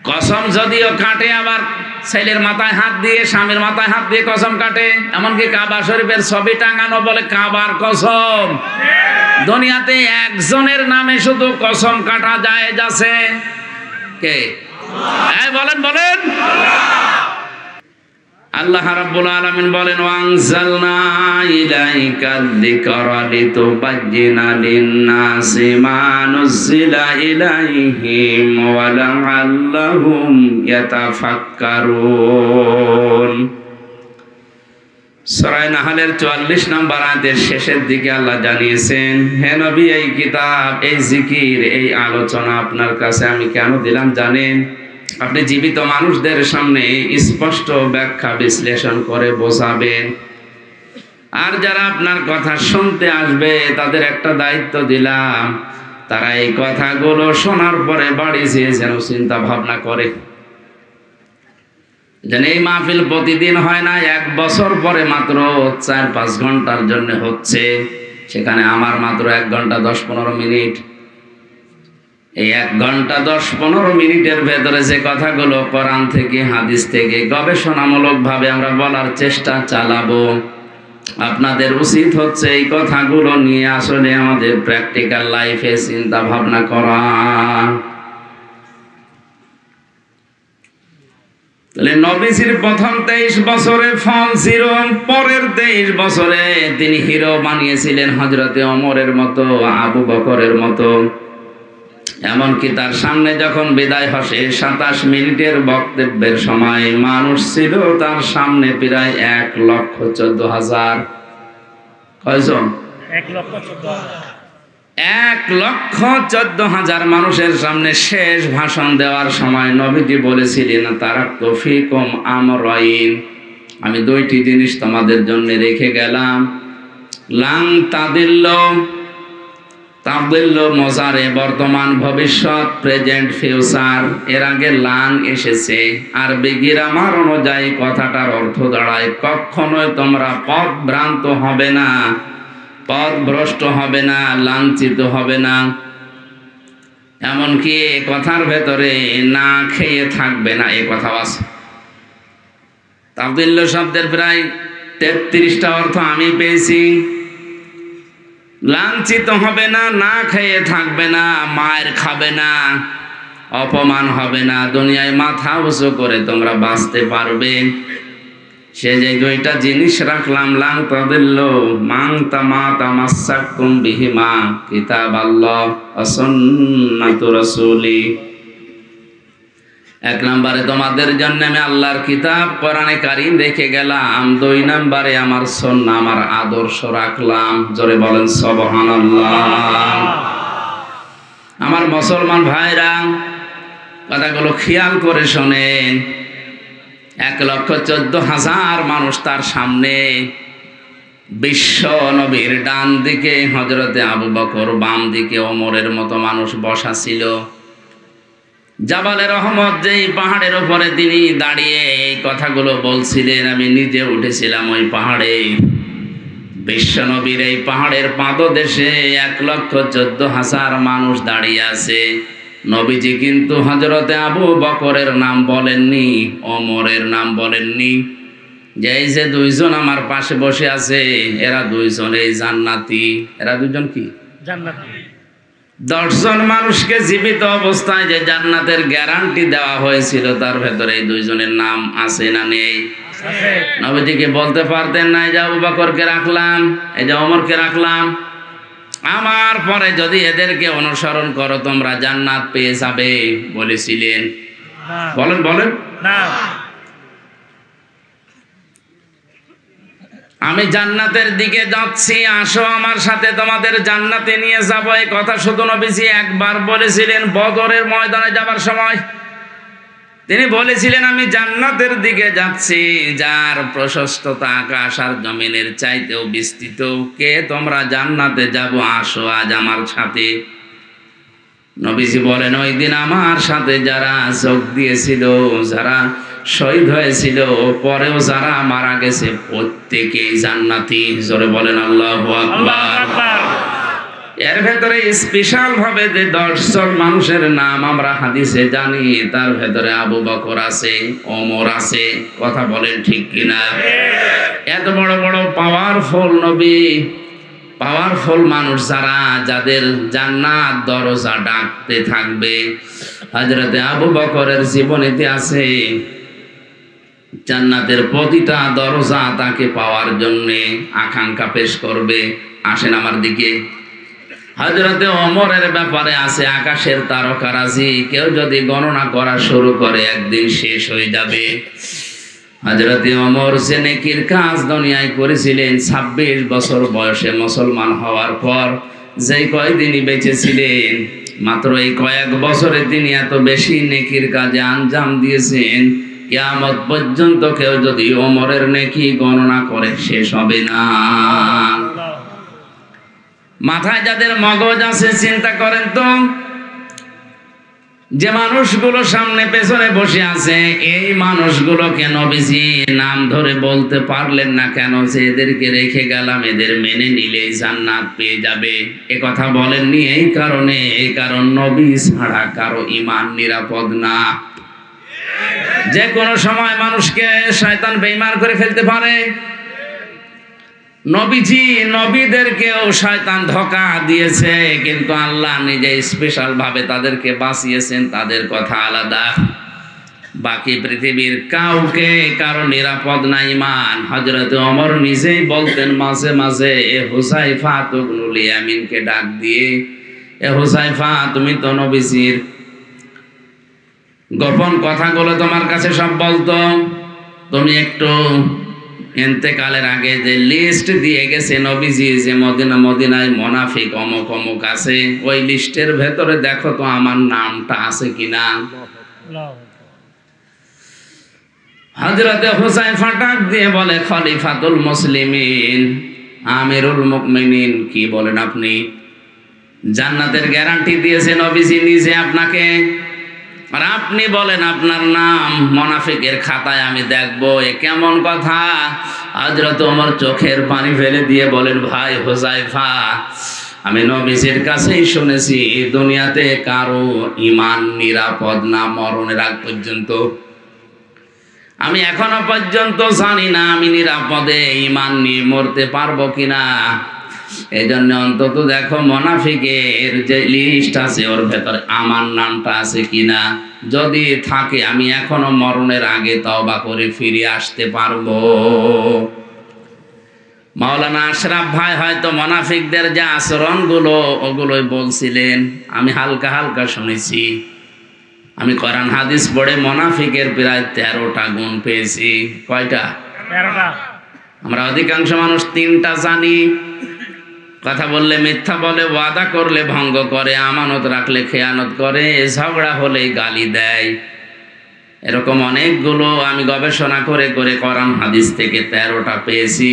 কসম যদিও কাটে, আবার ছেলের মাথায় হাত দিয়ে, স্বামীর মাথায় হাত দিয়ে কসম কাটে। এমনকি কাবা শরীফের ছবি টাঙানো বলে কাবার কসম। দুনিয়াতে একজনের নামে শুধু কসম কাটা জায়েজ আছে, কে? বলেন বলেন। আল্লাহ রাব্বুল আলামিন বলেন, ওয়ানজালনা ইলাইকাল যিকরা লিতুবাজ্জিনা লিন-নাসি মা নুজিলা ইলাইহিম ওয়া লাআল্লাহুম ইয়াতাফাক্কারুন। সূরা নাহলের 44 নম্বর আয়াতের শেষের দিকে আল্লাহ জানিয়েছেন, হে নবী, এই কিতাব, এই জিকির, এই আলোচনা আপনার কাছে আমি কেন দিলাম জানেন? আপনি জীবিত মানুষদের সামনে স্পষ্ট ব্যাখ্যা বিশ্লেষণ করে বোঝাবেন। আর যারা আপনার কথা শুনতে আসবে, তাদের একটা দায়িত্ব দিলাম, তারা এই কথাগুলো শোনার পরে বাড়ি যেয়ে যেন চিন্তা ভাবনা করে। যেন এই মাহফিল প্রতিদিন হয় না, 1 বছর পরে মাত্র 4-5 ঘন্টার জন্য হচ্ছে, সেখানে আমার মাত্র 1 ঘন্টা 10-15 মিনিট। এই 1 ঘন্টা 10-15 মিনিটের ভেতরে যে কথাগুলো কোরআন থেকে, হাদিস থেকে গবেষণামূলক ভাবে আমরা বলার চেষ্টা চালাবো, আপনাদের উচিত হচ্ছে এই কথাগুলো নিয়ে আসলে আমাদের প্র্যাকটিক্যাল লাইফে চিন্তা ভাবনা করা। তাহলে নবীজির প্রথম 23 বছরে ফল ছিল, পরের 23 বছরে তিনি হিরো বানিয়েছিলেন হযরতে ওমরের মতো, আবু বকরের মতো। এমনকি তার সামনে যখন বিদায় হসে 27 মিনিটের বক্তব্যের সময় মানুষ ছিল তার সামনে প্রায় 1,14,000। কয়জন? 1,14,000 মানুষের সামনে শেষ ভাষণ দেওয়ার সময় নবীজি বলেছিলেন, তারাক্তু ফীকুম আমরাইন, আমি 2টি জিনিস তোমাদের জন্য রেখে গেলাম। লাং তাদিল্লু, তাদিল্লু মজারে, বর্তমান ভবিষ্যৎ, প্রেজেন্ট ফিউচার। এর আগে লাং এসেছে, আরবি গ্রামার অনুযায়ী কথাটার অর্থ দাঁড়ায় কখনোই তোমরা পথভ্রান্ত হবে না, পথভ্রষ্ট হবে না, লাঞ্ছিত হবে না। এমনকি কথার ভেতরে না খেয়ে থাকবে না, এ কথাও আছে। তাদিল্লু শব্দের প্রায় 33টা অর্থ আমি পেয়েছি। লাঞ্ছিত হবে না, না খেয়ে থাকবে না, মায়ের খাবে না, অপমান হবে না, দুনিয়ায় মাথা উঁচু করে তোমরা বাঁচতে পারবে। সে যে দুইটা জিনিস রাখলাম, লাং তাদিল্লু মান তামাসাক্কুম বিহিমা কিতাবাল্লাহ ওয়া সুন্নাতু রাসূলি। এক নম্বরে তোমাদের জন্য আমি আল্লাহর কিতাব কোরআনে কারীম রেখে গেলাম, দুই নম্বরে আমার সুন্নাহ আমার আদর্শ রাখলাম। জোরে বলেন সুবহানাল্লাহ। আমার মুসলমান ভাইরা, কথাগুলো খেয়াল করে শোনেন। 1,14,000 মানুষ তার সামনে, বিশ্ব নবীর ডান দিকে হযরতে আবু বকর, বাম দিকে ওমরের মতো মানুষ বসা ছিল। জাবালে রহমত, যেই পাহাড়ের উপরে তিনি দাঁড়িয়ে এই কথাগুলো বলছিলেন, আমি নিজে উঠেছিলাম ওই পাহাড়ে। বিশ্ব নবীর এই পাহাড়ের পাদদেশে 1,14,000 মানুষ দাঁড়িয়ে আছে। নবীজি কিন্তু হযরতে আবু বকরের নাম বলেননি, ওমরের নাম বলেননি। যে এই যে দুইজন আমার পাশে বসে আছে, এরা দুইজন এই জান্নাতি। এরা দুইজন কি? জান্নাতি। 10 জন মানুষকে জীবিত অবস্থায় যে জান্নাতের গ্যারান্টি দেওয়া হয়েছিল, তার ভেতরে এই দুইজনের নাম আছে না নেই? নবীজিকে বলতে পারতেন না, এই যে আবু বকরকে রাখলাম, এই যে ওমরকে রাখলাম, আমার পরে যদি এদেরকে অনুসরণ করো তোমরা জান্নাত পেয়ে যাবে, বলেছিলেন? বলেন বলেন না। আমি জান্নাতের দিকে যাচ্ছি, আসো আমার সাথে, তোমাদের জান্নাতে নিয়ে যাবো। এই কথা শুধু নবীজি একবার বলেছিলেন বদরের ময়দানে যাবার সময়। তিনি বলেছিলেন, আমি জান্নাতের দিকে যাচ্ছি, যার প্রশস্ততা আকাশ আর জমিনের চাইতেও বিস্তৃত। কে তোমরা জান্নাতে যাবো, আসো আজ আমার সাথে। নবীজি বলেন, ওই দিন আমার সাথে যারা যোগ দিয়েছিল, যারা শহীদ হয়েছিল, পরেও যারা মারা গেছে, প্রত্যেকেই জান্নাতি। জোরে বলেন আল্লাহু আকবার। এর ভেতরে স্পেশাল ভাবে যে 10 জন মানুষের নাম আমরা হাদিসে জানি, তার ভেতরে আবু বকর আছে, ওমর আছে। কথা বলেন ঠিক কিনা? এত বড় বড় পাওয়ারফুল নবী, পাওয়ারফুল মানুষ যারা, যাদের জান্নাত দরজা ডাকতে থাকবে, হযরতে আবু বকরের জীবনীতে আছে জান্নাতের প্রতিটা দরজা তাকে পাওয়ার জন্য আকাঙ্ক্ষা পেশ করবে, আসেন আমার দিকে। হযরতে ওমরের ব্যাপারে আছে আকাশের তারকারাজি, কেউ যদি গণনা করা শুরু করে একদিন শেষ হয়ে যাবে। হযরতে ওমর যে নেকির কাজ দুনিয়ায় করেছিলেন, 26 বছর বয়সে মুসলমান হওয়ার পর যেই কয়দিনই বেঁচে ছিলেন, মাত্র এই কয়েক বছরে তিনি এত বেশি নেকির কাজে আঞ্জাম দিয়েছেন, কিয়ামত পর্যন্ত কেউ যদি ওমরের নেকি গণনা করে শেষ হবে না। মাথায় যাদের মগজ আছে চিন্তা করেন তো, যে মানুষগুলো সামনে পেছনে বসে আছে, এই মানুষগুলোকে নবীজি নাম ধরে বলতে পারলেন না কেন যে এদেরকে রেখে গেলাম, এদের মেনে নিলেই জান্নাত পেয়ে যাবে? এ কথা বলেননি এই কারণে, এই কারণ নবী ছাড়া কারো ঈমান নিরাপদ না। যে কোনো সময় মানুষকে শয়তান বেঈমান করে ফেলতে পারে। নবীজি নবীদেরকেও শয়তান ধোঁকা দিয়েছে, কিন্তু আল্লাহ নিজে স্পেশাল ভাবে তাদেরকে বাঁচিয়েছেন, তাদের কথা আলাদা। বাকি পৃথিবীর কাউকে কারো নিরাপদ না ঈমান। হযরত ওমর নিজেই বলতেন মাঝে মাঝে, এ হুযায়ফা ইবনুল ইয়ামিনকে ডাক দিয়ে, এ হুযায়ফা, তুমি তো নবীজির গোপন কথাগুলো তোমার কাছে সব বলতো, তুমি একটু ইন্তেকালের আগে যে লিস্ট দিয়ে গেছে নবীজি, যে মদিনায় মুনাফিক অমুক অমুক আছে, ওই লিস্টের ভেতরে দেখো তো আমার নামটা আছে কিনা। হযরতে হুযায়ফা ডাক দিয়ে বলে, খলিফাতুল মুসলিমিন, আমিরুল মুমিনিন, কি বলেন আপনি? জান্নাতের গ্যারান্টি দিয়েছে নবীজি নিজে আপনাকে, আর আপনি বলেন আপনার নাম মুনাফিকের খাতায় আমি দেখবো, এ কেমন কথা? হযরত ওমর চোখের পানি ফেলে দিয়ে বলেন, ভাই হুযায়ফা, আমি নবীজির কাছেই শুনেছি দুনিয়াতে কারো ঈমান নিরাপদ না মরণের আগ পর্যন্ত। আমি এখনো পর্যন্ত জানি না আমি নিরাপদে ঈমান নিয়ে মরতে পারবো কিনা। এই জন্য অন্তত দেখো মুনাফিকের যে লিস্ট আছে ওর ভেতরে আমার নামটা আছে কিনা। যদি থাকে আমি এখনো মরণের আগে তওবা করে ফিরে আসতে পারবো। মাওলানা আশরাফ ভাই হয়তো মুনাফিকদের যে আচরণগুলো ওগুলোই বলছিলেন, আমি হালকা হালকা শুনেছি। আমি কোরআন হাদিস পড়ে মুনাফিকের প্রায় 13টা গুণ পেয়েছি। কয়টা? 13টা। আমরা অধিকাংশ মানুষ 3টা জানি। কথা বললে মিথ্যা বলে, ওয়াদা করলে ভঙ্গ করে, আমানত রাখলে খেয়ানত করে, ঝগড়া হলে গালি দেয়। এরকম অনেকগুলো আমি গবেষণা করে করে কোরআন হাদিস থেকে 13টা পেয়েছি।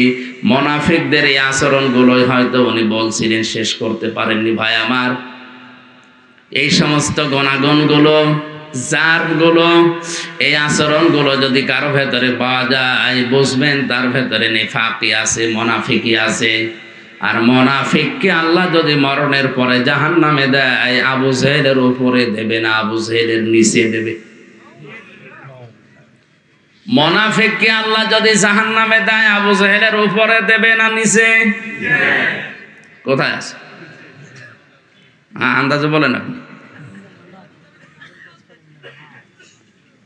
মুনাফিকদের এই আচরণগুলোই হয়তো উনি বলছিলেন, শেষ করতে পারেননি ভাই আমার। এই সমস্ত গুণাগুণগুলো, জারগুলো, এই আচরণগুলো যদি কারো ভেতরে পাওয়া যায়, বুঝবেন তার ভেতরে নিফাকি আছে, মুনাফিকি আছে। আর মুনাফিককে আল্লাহ যদি মরণের পরে জাহান্নামে দেয়, আবু জেহেলের উপরে দেবে না, আবু জেহেলের নিচে দেবে। মুনাফিককে আল্লাহ যদি জাহান্নামে দেয়, আবু জেহেলের উপরে দেবে না নিচে? কোথায় আছে আন্দাজে বলেন আপনি।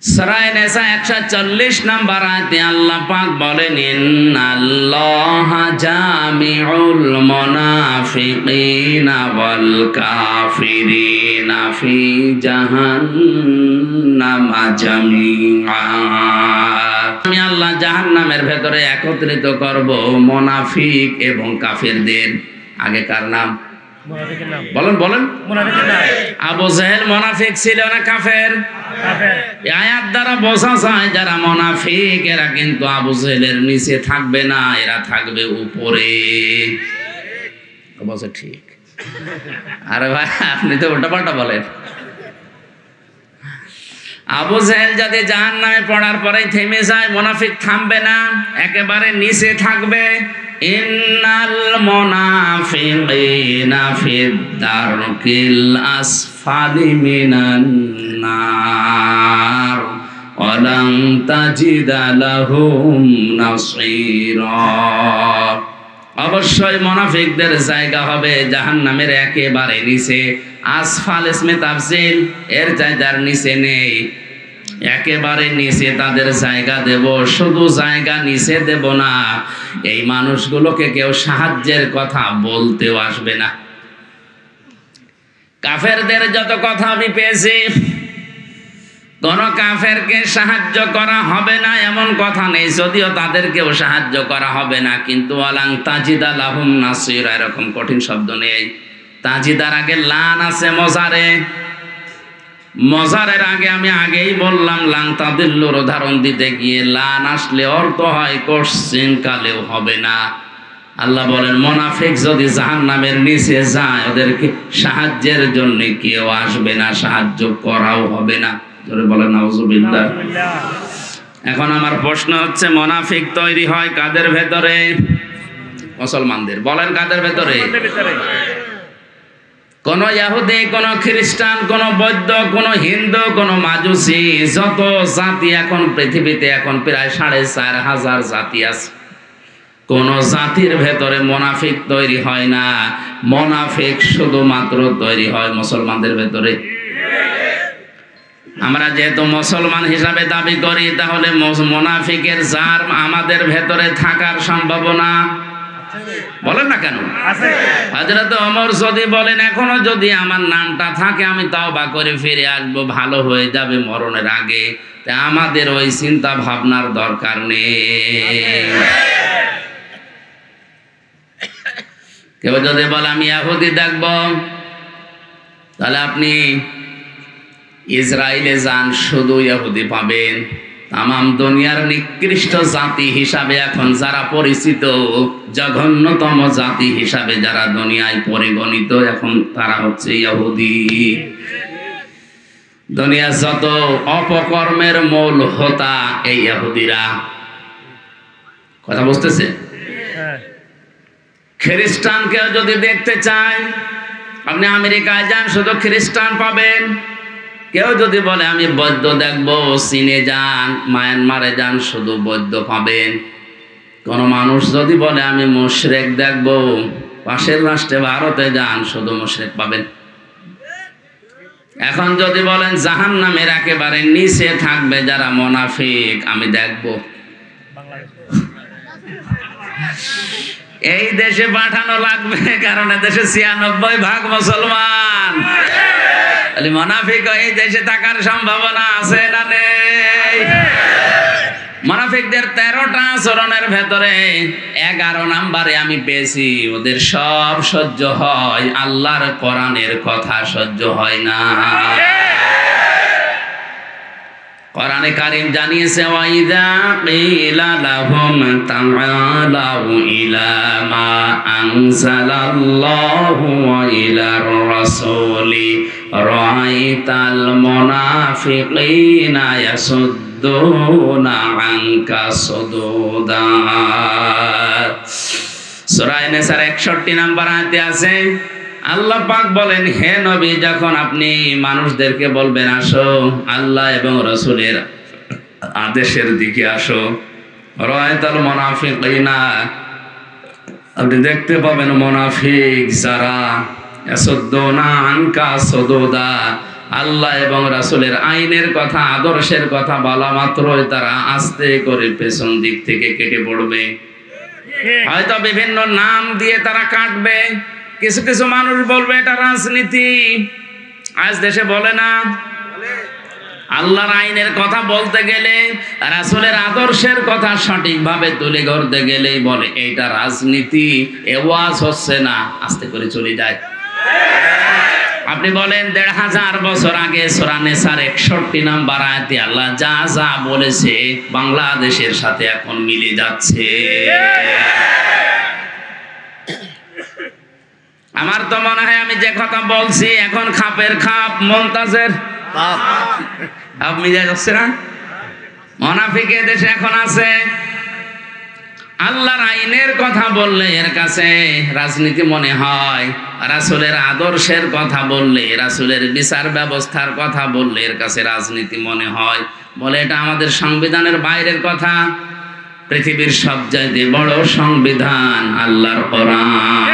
সূরা নিসা 140 নম্বর আয়াতে আল্লাহ পাক বলেন, ইন্নাল্লাহা জামিউল মুনাফিকিনা ওয়াল কাফিরিনা ফি জাহান্নামা জামিআ। আমি আল্লাহ জাহান্নামের ভেতরে একত্রিত করব মুনাফিক এবং কাফেরদের। আগেকার নাম বলেন বলেন। আবু জেহেল মুনাফিক ছিল না কাফের? এই আয়াত দ্বারা বোঝা যায় যারা মুনাফিক এরা কিন্তু আবু জেহেলের নিচে থাকবে না, এরা থাকবে উপরে। বলছে ঠিক। আরে ভাই আপনি তো উল্টাপাল্টা বলেন। আবু জেহেল যদি জাহান্নামে পড়ার পরেই থেমে যায়, মুনাফিক থামবে না, একেবারে নিচে থাকবে। ইন্নাল মুনাফিকিনা ফিদ দারকিল আসফালি মিনান নার ওয়া লান তাজিদা লাহুম নাসীরা। অবশ্যই মুনাফিকদের জায়গা হবে জাহান্নামের একেবারে নিচে। আসফাল ইসমে তাফসিল, এর জায়গার নিচে নেই, একেবারে নিচে তাদের জায়গা দেব। শুধু জায়গা নিচে দেব না, এই মানুষগুলোকে কেউ সাহায্যের কথা বলতেও আসবে না। কাফেরদের যত কথা আমি পেয়েছি, কোন কাফেরকে সাহায্য করা হবে না এমন কথা নেই, যদিও তাদেরকেও সাহায্য করা হবে না। কিন্তু ওয়ালাং তাজিদা লাহুম নাসীরা এরকম কঠিন শব্দ নেই। তাজিদার আগে লান আছে মজারে, মজারের আগে আমি আগেই বললাম লাং তাদিল্লুর উদাহরণ দিতে গিয়ে লান আসলে অর্থ হয় কোশ্চিন কালেও হবে না। আল্লাহ বলেন মুনাফিক যদি জাহান্নামের নিচে যায়, ওদেরকে সাহায্যের জন্য কেউ আসবে না, সাহায্য করাও হবে না। জোরে বলেন নাউজুবিল্লাহ। এখন আমার প্রশ্ন হচ্ছে, মুনাফিক তৈরি হয় কাদের ভেতরে? মুসলমানদের। বলেন কাদের ভেতরে? কোন ইহুদি, কোন খ্রিস্টান, কোন বৌদ্ধ, কোন হিন্দু, কোন মাজুসি, যত জাতি এখন পৃথিবীতে এখন প্রায় 4500 জাতি আছে, কোন জাতির ভেতরে মুনাফিক তৈরি হয় না। মুনাফিক শুধুমাত্র তৈরি হয় মুসলমানদের ভেতরে। আমরা যেহেতু মুসলমান হিসাবে দাবি করি, তাহলে মুনাফিকের জার আমাদের ভেতরে থাকার সম্ভাবনা বলেন না কেন? হযরত ওমর যদি বলেন এখনো যদি আমার নামটা থাকে আমি তওবা করে ফিরে আসবো, ভালো হয়ে যাবে মরণের আগে, তা আমাদের ওই চিন্তা ভাবনার দরকার নেই। কেউ যদি বলে আমি ইহুদি দেখব, তাহলে আপনি ইসরায়েলে যান, শুধু ইহুদি পাবেন। তামাম দুনিয়ার নিকৃষ্ট জাতি হিসাবে এখন যারা পরিচিত, জঘন্যতম জাতি হিসাবে যারা দুনিয়ায় পরিগণিত, এখন তারা হচ্ছে ইহুদি। দুনিয়ার যত অপকর্মের মূল হোতা এই ইহুদিরা। কথা বুঝতেছে? খ্রিস্টানকে যদি দেখতে চাই, আপনি আমেরিকায় যান, শুধু খ্রিস্টান পাবেন। কেউ যদি বলে আমি বৌদ্ধ দেখবো, চীনে যান, মায়ানমারে যান, শুধু বৌদ্ধ পাবেন। কোন মানুষ যদি বলে আমি মুশরিক দেখবো, পাশের রাষ্ট্রে ভারতে যান, শুধু মুশরিক পাবেন। এখন যদি বলেন জাহান্নামের একেবারে নিচে থাকবে যারা মুনাফিক, আমি দেখব। এই দেশে পাঠানো লাগবে, কারণ দেশে ৯৬% মুসলমান। মুনাফিক এই দেশে থাকার সম্ভাবনা আছে না নেই? মুনাফিকদের ১৩টা আচরণের ভেতরে ১১ নম্বরে আমি পেয়েছি, ওদের সব সহ্য হয়, আল্লাহর কোরআনের কথা সহ্য হয় না। কোরআনে কারীম জানিয়েছে, ওয়াইদা কিলা লাহুম তাআলাউ ইলা মা আনজালাল্লাহু ওয়া ইলার রাসূলি রাআইতাল মুনাফিকিনা ইয়াসুদ্দুনা আনকা সুদুদা। সূরা নিসার ৬১ নম্বর আয়াতে আছে, আল্লাহ পাক বলেন, হে নবী, যখন আপনি মানুষদেরকে বলবেন আসো আল্লাহ এবং রাসূলের আদেশের দিকে আসো, রাআইতাল মুনাফিকিনা, আপনি দেখতে পাবেন মুনাফিক যারা ইয়াসুদ্দুনা আনকা সুদুদা, আল্লাহ এবং রাসূলের আইনের কথা, আদর্শের কথা বলা মাত্রই তারা আস্তে করে পেছন দিক থেকে কেটে পড়বে। হয়তো বিভিন্ন নাম দিয়ে তারা কাটবে। কিছু কিছু মানুষ বলবে এটা রাজনীতি। আজ দেশে বলে না, আল্লাহর আইনের কথা বলতে গেলে, রাসূলের আদর্শের কথা সঠিকভাবে তুলে ধরতে গেলেই বলে এইটা রাজনীতি, এ ওয়াজ হচ্ছে না, আস্তে করে চলে যায়। আপনি বলেন ১৫০০ বছর আগে সূরা নিসার ৬১ নম্বর আয়াতে আল্লাহ যা যা বলেছে বাংলাদেশের সাথে এখন মিলে যাচ্ছে। আমার তো মনে হয় আমি যে কথা বলছি এখন খাপের খাপ, মমতাজের খাপ মিলে যাচ্ছে না? মুনাফিক দেশে এখন আছে। আল্লাহর আইনের কথা বললে এর কাছে রাজনীতি মনে হয়, রাসূলের আদর্শের কথা বললে, রাসূলের বিচার ব্যবস্থার কথা বললে এর কাছে রাজনীতি মনে হয়। বলে এটা আমাদের সংবিধানের বাইরের কথা। পৃথিবীর সবচাইতে বড় সংবিধান আল্লাহর কোরআন।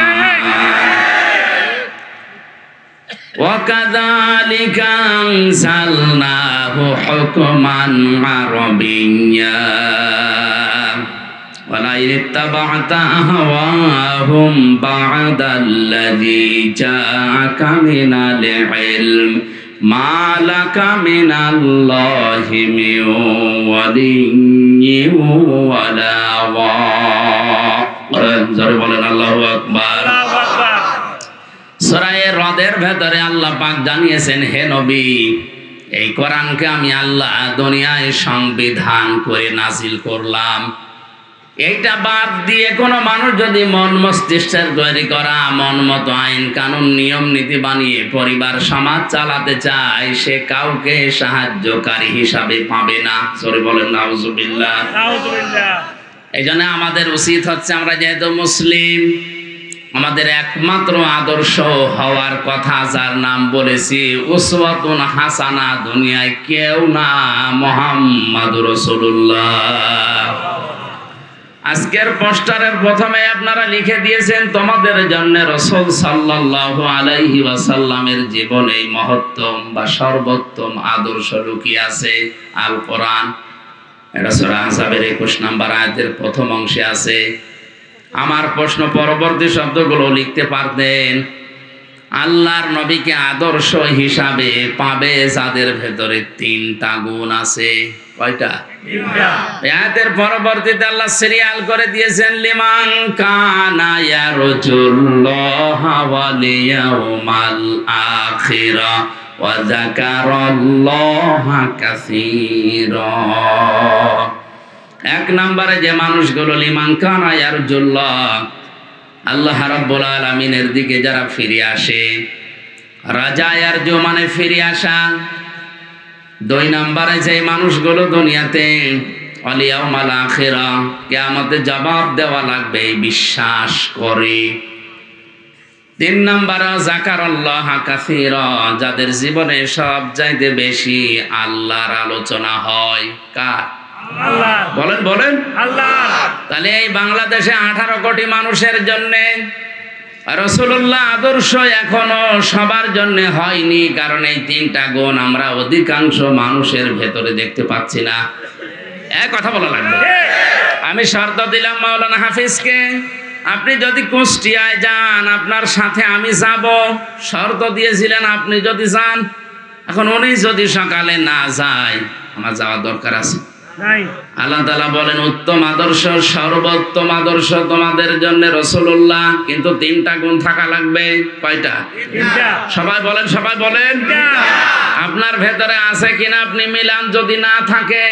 وَكَذَلِكَ أَنزَلْنَاهُ حُكْمًا عَرَبِيًّا وَلَئِنِ اتَّبَعْتَ أَهْوَاءَهُمْ بَعْدَ الَّذِي جَاءَكَ مِنَ الْعِلْمِ مَا لَكَ مِنَ اللَّهِ مِنْ وَلِيٍّ وَلَا وَاقٍ। জোরে বলেন আল্লাহু আকবার। সূরা রদের ভেতরে আল্লাহ পাক জানিয়েছেন, হে নবী, এই কোরআনকে আমি আল্লাহ দুনিয়ায় সংবিধান করে নাজিল করলাম। এইটা বাদ দিয়ে কোনো মানুষ যদি মন মস্তিষ্কের তৈরি করা মন মতো আইন কানুন নিয়ম নীতি বানিয়ে পরিবার সমাজ চালাতে চায়, সে কাউকে সাহায্যকারী হিসাবে পাবে না। সরে বলেন নাউজুবিল্লাহ। এই জন্য আমাদের উচিত হচ্ছে, আমরা যেহেতু মুসলিম, আমাদের একমাত্র আদর্শ হওয়ার কথা যার নাম বলেছি উসওয়াতুন হাসানা, দুনিয়ায় কেউ না, মুহাম্মাদুর রাসূলুল্লাহ। আজকের পোস্টারের প্রথমে আপনারা লিখে দিয়েছেন তোমাদের জন্য রাসূল সাল্লাল্লাহু আলাইহি ওয়াসাল্লামের জীবনে মহত্তম বা সর্বোত্তম আদর্শ লুকিয়ে আছে, আল কোরআন। এটা সূরা আহজাবের ২১ নম্বর আয়াতের প্রথম অংশে আছে। আমার প্রশ্ন, পরবর্তী শব্দগুলো লিখতে পারতেন। আল্লাহর নবীকে আদর্শ হিসাবে পাবে যাদের ভেতরে ৩টা গুণ আছে। কয়টা? ৩টা। আয়াতের পরবর্তীতে আল্লাহ সিরিয়াল করে দিয়েছেন, লিমান কানা ইয়ারজুল্লাহা ওয়াল ইয়াউমাল আখিরা ওয়া যাকারাল্লাহা কাসীরা। ১ নম্বরে যে মানুষগুলো লিমান কানা ইয়ারজুল্লাহ, আল্লাহ রাব্বুল আলামিনের দিকে যারা ফিরে আসে, রাজা ইয়ারজু মানে ফিরে আসা। ২ নম্বরে যে মানুষগুলো দুনিয়াতে ওয়াল ইয়াউমাল আখিরা, কিয়ামতে জবাব দেওয়া লাগবে এই বিশ্বাস করে। ৩ নম্বরে যাকারাল্লাহা কাসীরা, যাদের জীবনে সবচাইতে বেশি আল্লাহর আলোচনা হয়। কার? আল্লাহ। বলেন বলেন আল্লাহ। তাহলে এই বাংলাদেশে ১৮ কোটি মানুষের জন্য রাসূলুল্লাহ আদর্শ এখনো সবার জন্য হয়নি, কারণ এই তিনটা গুণ আমরা অধিকাংশ মানুষের ভেতরে দেখতে পাচ্ছি না। এক কথা বলা লাগবে। আমি শর্ত দিলাম মাওলানা হাফিজকে, আপনি যদি কুষ্টিয়ায় যান আপনার সাথে আমি যাব, শর্ত দিয়েছিলেন আপনি যদি যান। এখন উনি যদি সকালে না যায়, আমার যাওয়ার দরকার আছে। আল্লাহ তাআলা বলেন উত্তম আদর্শ, সর্বোত্তম আদর্শ তোমাদের জন্য রাসূলুল্লাহ, কিন্তু তিনটা গুণ থাকা লাগবে। কয়টা? সবাই বলেন, সবাই বলেন। আপনার ভেতরে আছে কিনা আপনি মিলান। যদি না থাকে,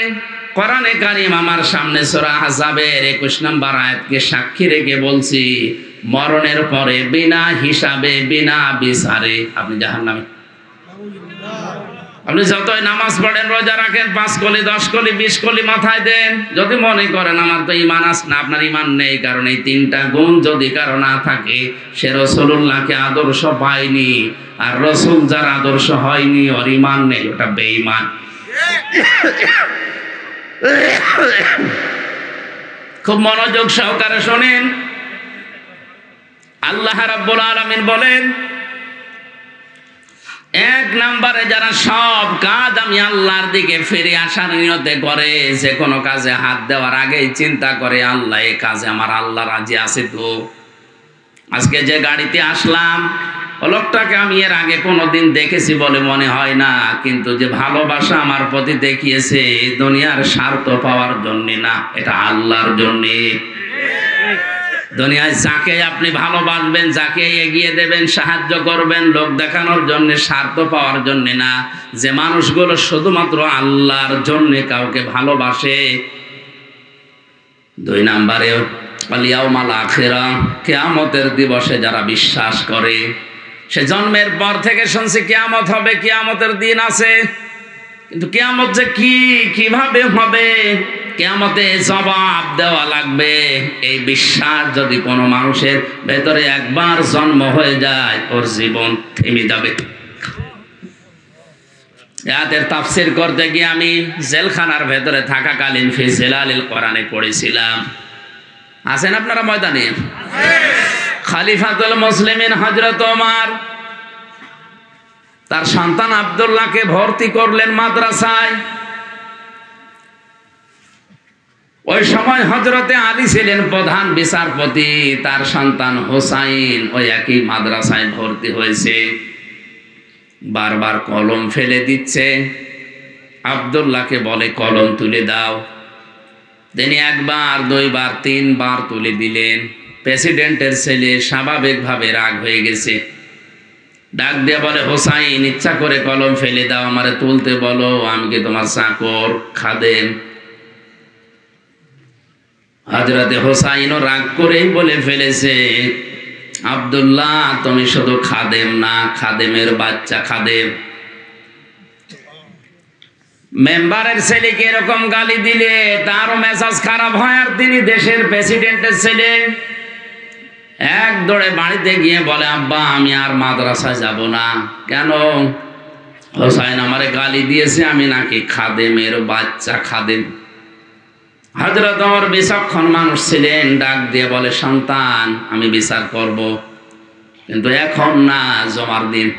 কোরআনে কারীম আমার সামনে সূরা আহজাবের 21 নম্বর আয়াতকে সাক্ষী রেখে বলছি, মরণের পরে বিনা হিসাবে বিনা বিচারে আপনি জাহান্নামে। আপনি যতই নামাজ পড়েন, রোজা রাখেন, 5 কলি 10 কলি 20 কলি মাথায় দেন, যদি মনে করেন আমার তো ঈমান আছে না, আপনার ঈমান নেই। কারণ এই তিনটা গুণ যদি কারো না থাকে, সে রাসূলুল্লাহকে আদর্শ পায়নি। আর রাসূল যার আদর্শ হয়নি, ওর ঈমান নেই, ওটা বেঈমান। খুব মনোযোগ সহকারে শোনেন। আল্লাহ রাব্বুল আলামিন বলেন, এক নম্বরে যারা সব কাজ আমি আল্লাহর দিকে ফিরে আসার নিয়তে করে, যে কোনো কাজে হাত দেওয়ার আগেই চিন্তা করে আল্লাহ এই কাজে আমার আল্লাহ রাজি আছে তো। আজকে যে গাড়িতে আসলাম, লোকটাকে আমি এর আগে কোনোদিন দেখেছি বলে মনে হয় না, কিন্তু যে ভালোবাসা আমার প্রতি দেখিয়েছে, দুনিয়ার স্বার্থ পাওয়ার জন্য না, এটা আল্লাহর জন্যে। দুনিয়ায় যাকে আপনি ভালোবাসবেন, যাকে এগিয়ে দেবেন, সাহায্য করবেন, লোক দেখানোর জন্য, স্বার্থ পাওয়ার জন্য না। যে মানুষগুলো শুধুমাত্র আল্লাহর জন্য কাউকে ভালোবাসে। 2 নম্বরে আল ইয়াউমাল আখিরা, কিয়ামতের দিবসে যারা বিশ্বাস করে। সে জন্মের পর থেকে শুনছে কিয়ামত হবে, কিয়ামতের দিন আছে, কিন্তু কিয়ামত যে কি, কিভাবে হবে, কিয়ামতে জবাব দেওয়া লাগবে, এই বিশ্বাস যদি কোনো মানুষের ভেতরে একবার জন্ম হয়ে যায়, ওর জীবন থেমে যাবে। আয়াতের তাফসীর করতে গিয়ে আমি জেলখানার ভেতরে থাকাকালীন ফি জিলালিল কোরআনে পড়েছিলাম। আছেন আপনারা ময়দানে? খলিফাতুল মুসলিমিন হযরত ওমর তার সন্তান আব্দুল্লাহকে ভর্তি করলেন মাদ্রাসায়। ওই সময় হযরতে আলী ছিলেন প্রধান বিচারপতি, তার সন্তান হোসাইন ওই একই মাদ্রাসায় ভর্তি হয়েছে। বারবার কলম ফেলে দিচ্ছে, আব্দুল্লাহকে বলে কলম তুলে দাও। তিনি 1 বার 2 বার 3 বার তুলে দিলেন। প্রেসিডেন্টের ছেলে স্বাভাবিকভাবে রাগ হয়ে গেছে, ডাক দিয়ে বলে হোসাইন, ইচ্ছা করে কলম ফেলে দাও, আমারে তুলতে বলো, আমি কি তোমার চাকর খাদেম? হযরতে হোসাইনও রাগ করেই বলে ফেলেছে, আব্দুল্লাহ তুমি শুধু খাদেম না, খাদেমের বাচ্চা খাদেম। মেম্বারের ছেলেকে এরকম গালি দিলে তারও মেজাজ খারাপ হয়, আর তিনি দেশের প্রেসিডেন্টের ছেলে। এক দৌড়ে বাড়িতে গিয়ে বলে, আব্বা আমি আর মাদ্রাসায় যাব না। কেন? হোসাইন আমারে গালি দিয়েছে, আমি নাকি খাদেমের বাচ্চা খাদেম। হযরত ওমর বিচক্ষণ মানুষ ছিলেন, ডাক দিয়ে বলে, সন্তান আমি বিচার করব, কিন্তু এখন না, জমার দিন।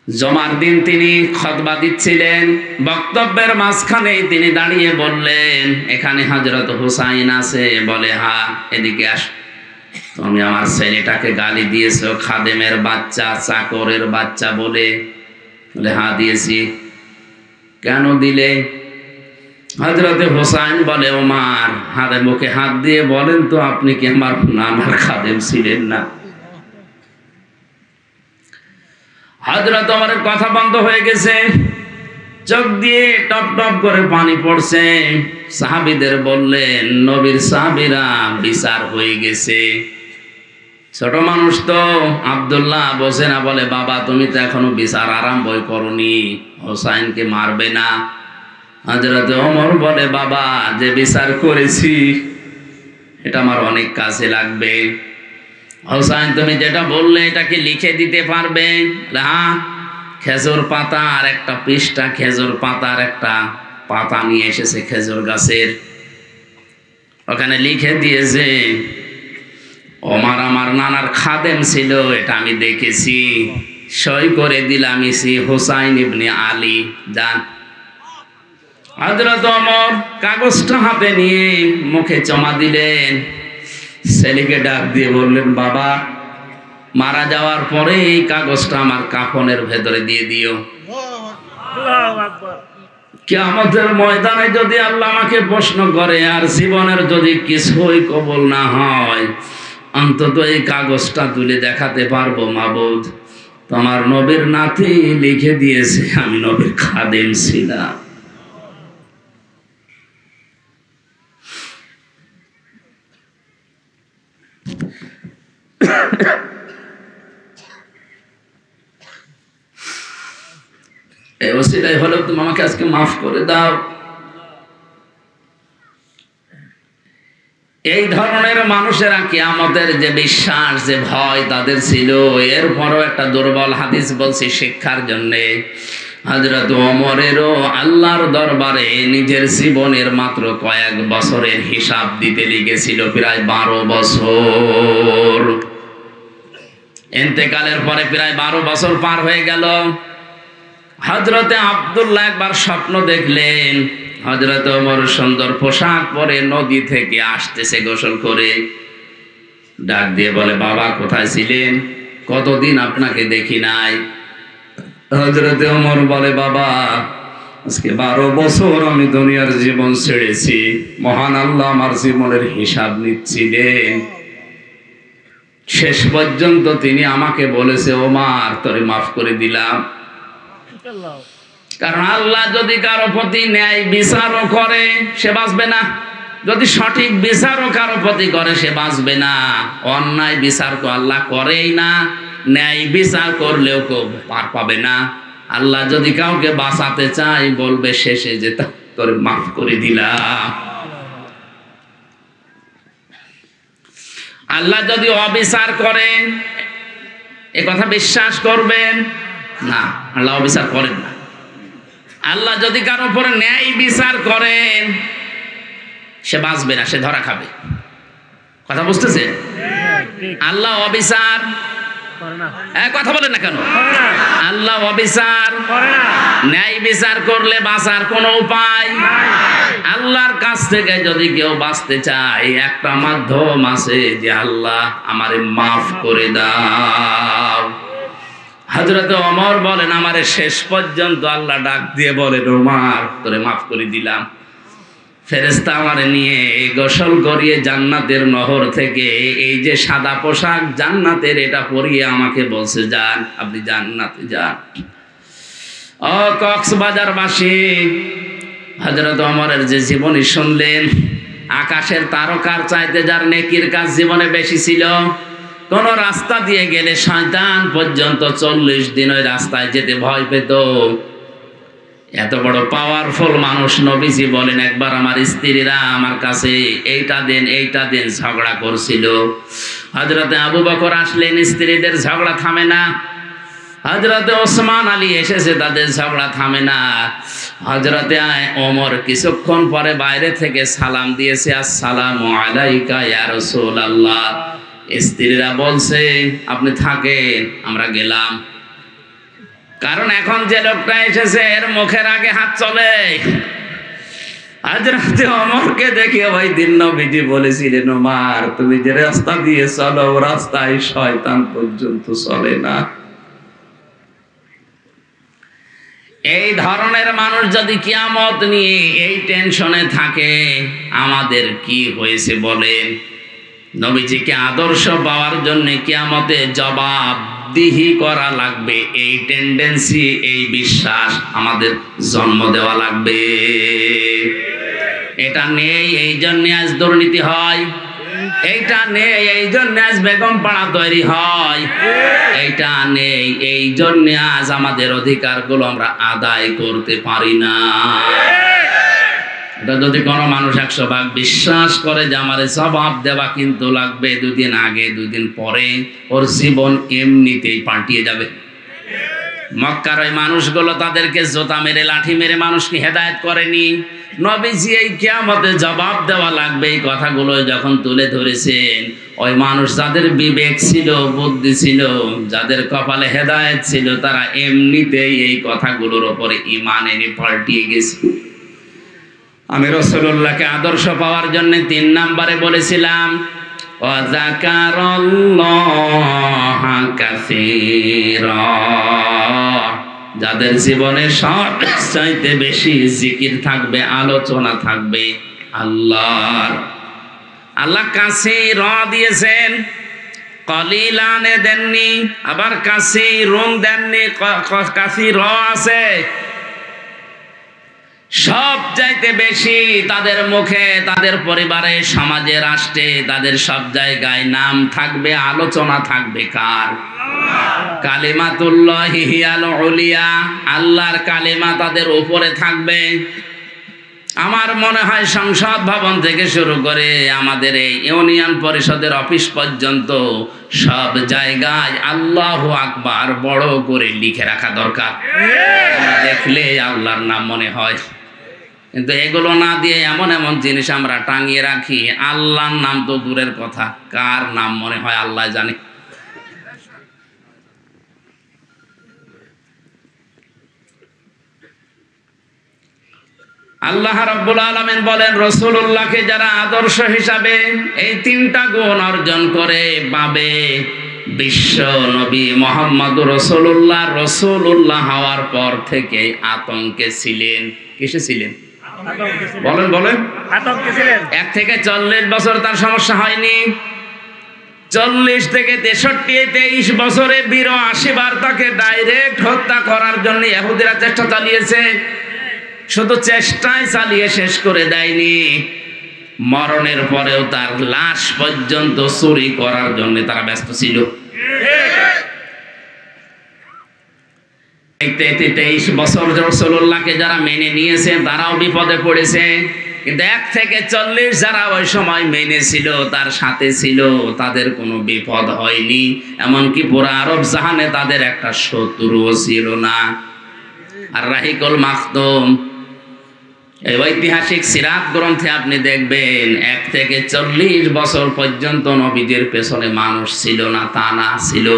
জমার দিন তিনি খুতবা দিচ্ছিলেন, বক্তব্যের মাঝখানে তিনি দাঁড়িয়ে বললেন, এখানে হযরত হোসাইন আছে? বলে হ্যাঁ। এদিকে আস, তুমি আমার ছেলেটাকে গালি দিয়েছো খাদেমের বাচ্চা, চাকরের বাচ্চা বলে? বলে হ্যাঁ দিয়েছি। কেন দিলে? হযরতে হোসাইন বলে, ওমর হাতে মুখে হাত দিয়ে বলেন তো, আপনি কি আমার নানার খাদেম ছিলেন না? হযরত ওমরের কথা বন্ধ হয়ে গেছে, চোখ দিয়ে টপ টপ করে পানি পড়ছে। সাহাবীদের বললেন, নবীর সাহাবীরা বিচার হয়ে গেছে। ছোট মানুষ তো, আব্দুল্লাহ বসে না, বলে বাবা তুমি তো এখনো বিচার আরম্ভই করনি, হোসাইনকে মারবে না? হযরত ওমর বলে, বাবা যে বিচার করেছি এটা আমার অনেক কাজে লাগবে। হোসাইন তুমি যেটা বললে এটা কি লিখে দিতে পারবে? হ্যাঁ। খেজুর পাতা আর একটা পৃষ্ঠা, খেজুর পাতার একটা পাতা নিয়ে এসেছে খেজুর গাছের, ওখানে লিখে দিয়েছে, ওমর আমার নানার খাদেম ছিল, এটা আমি দেখেছি। সই করে দিলাম ইসি হুসাইন ইবনে আলী। যান। হযরত ওমর কাগজটা হাতে নিয়ে মুখে জমা দিলেন। ছেলেকে ডাক দিয়ে বললেন, বাবা, মারা যাওয়ার পরে এই কাগজটা আমার কাফনের ভেতরে দিয়ে দিও। কিয়ামতের ময়দানে যদি আল্লাহ আমাকে প্রশ্ন করে আর জীবনের যদি কিছুই কবুল না হয়, অন্তত এই কাগজটা তুলে দেখাতে পারবো, মাবুদ তোমার নবীর নাতি লিখে দিয়েছে আমি নবীর খাদেম ছিলাম। এই ওসিলাই হলেও তুমি আমাকে আজকে মাফ করে দাও। এই ধরনের মানুষেরা কিয়ামতের যে বিশ্বাস, যে ভয় তাদের ছিল, এরপরও একটা দুর্বল হাদিস বলছি শিক্ষার জন্যে। হযরত ওমরেরও আল্লাহর দরবারে নিজের জীবনের মাত্র কয়েক বছরের হিসাব দিতে লেগেছিল প্রায় 12 বছর। ইন্তেকালের পরে প্রায় 12 বছর পার হয়ে গেল। হযরতে আব্দুল্লাহ একবার স্বপ্ন দেখলেন, হযরত ওমর সুন্দর পোশাক পরে নদী থেকে আসতেছে গোসল করে। ডাক দিয়ে বলে, বাবা কোথায় ছিলেন? কতদিন আপনাকে দেখি নাই। হযরতে ওমর বলে, বাবা আজকে 12 বছর আমি দুনিয়ার জীবন ছেড়েছি। মহান আল্লাহ আমার জীবনের হিসাব নিচ্ছিলেন। শেষ পর্যন্ত তিনি আমাকে বলেছে, ওমর তোরে মাফ করে দিলাম। কারণ আল্লাহ যদি কারো প্রতি ন্যায় বিচারও করে সে বাঁচবে না, যদি সঠিক বিচারও কারো প্রতি করে সে বাঁচবে না। অন্যায় বিচার তো আল্লাহ করেই না, ন্যায় বিচার করলেও কেউ পার পাবে না। আল্লাহ যদি কাউকে বাঁচাতে চায় বলবে শেষে যে তোরে মাফ করে দিলাম। আল্লাহ যদি অবিচার করেন এ কথা বিশ্বাস করবেন না, আল্লাহ অবিচার করেন না। আল্লাহ যদি কারো উপরে ন্যায় বিচার করেন সে বাঁচবে না, সে ধরা খাবে। কথা বুঝতেছে? আল্লাহ অবিচার কথা বলেন না কেন? আল্লাহ অবিচার, ন্যায় বিচার করলে বাঁচার কোনো উপায়। আল্লাহর কাছ থেকে যদি কেউ বাঁচতে চায় একটা মাধ্যম আছে, যে আল্লাহ আমারে মাফ করে দাও। হযরত ওমর বলেন, আমারে শেষ পর্যন্ত আল্লাহ ডাক দিয়ে বলেন, ওমর তোরে মাফ করে দিলাম। ফেরেশতা আমারে নিয়ে গোসল করিয়ে জান্নাতের নহর থেকে এই যে সাদা পোশাক জান্নাতের, এটা পরিয়ে আমাকে বলছে, যান আপনি জান্নাতে যান। ও কক্সবাজারবাসী, হযরত ওমরের যে জীবনী শুনলেন, আকাশের তারকার চাইতে যার নেকির কাজ জীবনে বেশি ছিল। কোন রাস্তা দিয়ে গেলে শয়তান পর্যন্ত 40 দিন ওই রাস্তায় যেতে ভয় পেত। এত বড় পাওয়ারফুল মানুষ নবীজি বলেন, একবার আমার স্ত্রীরা আমার কাছে এইটা দেন এইটা দেন ঝগড়া করছিল। হযরতে আবু বকর আসলেন, স্ত্রীদের ঝগড়া থামে না। হযরতে ওসমান আলী এসেছে, তাদের ঝগড়া থামে না। হযরতে ওমর কিছুক্ষণ পরে বাইরে থেকে সালাম দিয়েছে, আসসালামু আলাইকা ইয়া রাসূলুল্লাহ। স্ত্রীরা বলছে, আপনি থাকেন, আমরা গেলাম। কারণ এখন যে লোকটা এসেছে এর মুখের আগে হাত চলে। হযরতে ওমরকে দেখে ওই দিন নবীজি বলেছিলেন, ওমর তুমি যে রাস্তা দিয়ে চলো ও রাস্তায় শয়তান পর্যন্ত চলে না। এই ধরনের মানুষ যদি কিয়ামত নিয়ে এই টেনশনে থাকে, আমাদের কি হয়েছে বলেন? নবীজিকে আদর্শ পাওয়ার জন্য কিয়ামতে জবাবদিহি করা লাগবে। এই টেন্ডেন্সি, এই বিশ্বাস আমাদের জন্ম দেওয়া লাগবে। এটা নেই এই জন্য আজ দুর্নীতি হয়, এইটা নেই এই জন্য আজ বেগম পাড়া তৈরি হয়, এইটা নেই এই জন্য আজ আমাদের অধিকারগুলো আমরা আদায় করতে পারি না। এটা যদি কোনো মানুষ 100 ভাগ বিশ্বাস করে যে আমার জবাব দেওয়া কিন্তু লাগবে, 2 দিন আগে 2 দিন পরে ওর জীবন এমনিতেই পাল্টিয়ে যাবে। মক্কার ওই মানুষগুলো তাদেরকে জোতা মেরে লাঠি মেরে মানুষকে হেদায়েত করেনি। নবীজি এই কিয়ামতে জবাব দেওয়া লাগবে এই কথাগুলো যখন তুলে ধরেছেন, ওই মানুষ যাদের বিবেক ছিল, বুদ্ধি ছিল, যাদের কপালে হেদায়েত ছিল, তারা এমনিতেই এই কথাগুলোর উপরে ঈমান এনে পাল্টিয়ে গেছে। আমি রাসূলুল্লাহকে আদর্শ পাওয়ার জন্য ৩ নম্বরে বলেছিলাম ওয়া যাকারাল্লাহা কাসীরা, যাদের জীবনে সবচাইতে বেশি জিকির থাকবে, আলোচনা থাকবে আল্লাহর। আল্লাহ কাসীর দিয়েছেন, কলিলানে দেননি, আবার কাসীরুন দেননি, কাসীর আছে। সব চাইতে বেশি তাদের মুখে, তাদের পরিবারে, সমাজে, রাষ্ট্রে, তাদের সব জায়গায় নাম থাকবে, আলোচনা থাকবে কার? কালিমাতুল্লাহি হিয়াল উলিয়া, আল্লাহর কালিমা তাদের উপরে থাকবে। আমার মনে হয় সংসদ ভবন থেকে শুরু করে আমাদের এই ইউনিয়ন পরিষদের অফিস পর্যন্ত সব জায়গায় আল্লাহু আকবার বড় করে লিখে রাখা দরকার। দেখলে আল্লাহর নাম মনে হয়, কিন্তু এগুলো না দিয়ে এমন এমন জিনিস আমরা টাঙিয়ে রাখি, আল্লাহর নাম তো দূরের কথা, কার নাম মনে হয় আল্লাহ জানে। আল্লাহ রাব্বুল আলামিন বলেন, রাসূলুল্লাহকে যারা আদর্শ হিসাবে এই 3টা গুণ অর্জন করে পাবে, বিশ্ব নবী মুহাম্মদুর রাসূলুল্লাহ রাসূলুল্লাহ হওয়ার পর থেকে আতঙ্কে ছিলেন। কিসে ছিলেন? বলেন বলেন। আতঙ্কে ছিলেন। 1 থেকে 40 বছর তার সমস্যা হয়নি। 40 থেকে 63, 23 বছরে 82 বার তাকে ডাইরেক্ট হত্যা করার জন্য ইহুদিরা চেষ্টা চালিয়েছে। শুধু চেষ্টাই চালিয়ে শেষ করে দেয়নি, মরণের পরেও তার লাশ পর্যন্ত চুরি করার জন্য তারা ব্যস্ত ছিল। 23 বছর রাসূলুল্লাহকে যারা মেনে নিয়েছে তারাও বিপদে পড়েছে, কিন্তু 1 থেকে 40 যারা ওই সময় মেনে ছিল, তার সাথে ছিল, তাদের কোনো বিপদ হয়নি। এমনকি পুরো আরব জাহানে তাদের একটা শত্রুও ছিল না। আর রাহিকুল মাখতুম, এই ঐতিহাসিক সিরাত গ্রন্থে আপনি দেখবেন 1 থেকে 40 বছর পর্যন্ত নবীদের পেছনে মানুষ ছিল না, তা না ছিল।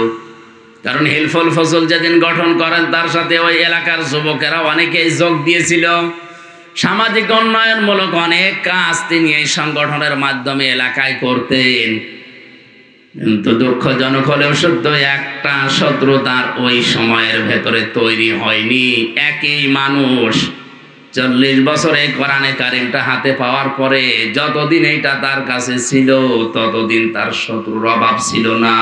কারণ হিলফুল ফজল যেদিন গঠন করেন তার সাথে ওই এলাকার যুবকেরা অনেকেই যোগ দিয়েছিল। সামাজিক উন্নয়নমূলক অনেক কাজ তিনি এই সংগঠনের মাধ্যমে এলাকায় করতেন, কিন্তু দুঃখজনক হলেও সত্য, একটা শত্রুতার ওই সময়ের ভেতরে তৈরি হয়নি। একই মানুষ 40 বছরে কোরআনে কারিমটা হাতে পাওয়ার পরে যতদিন এইটা তার কাছে ছিল ততদিন তার শত্রুর অভাব ছিল না।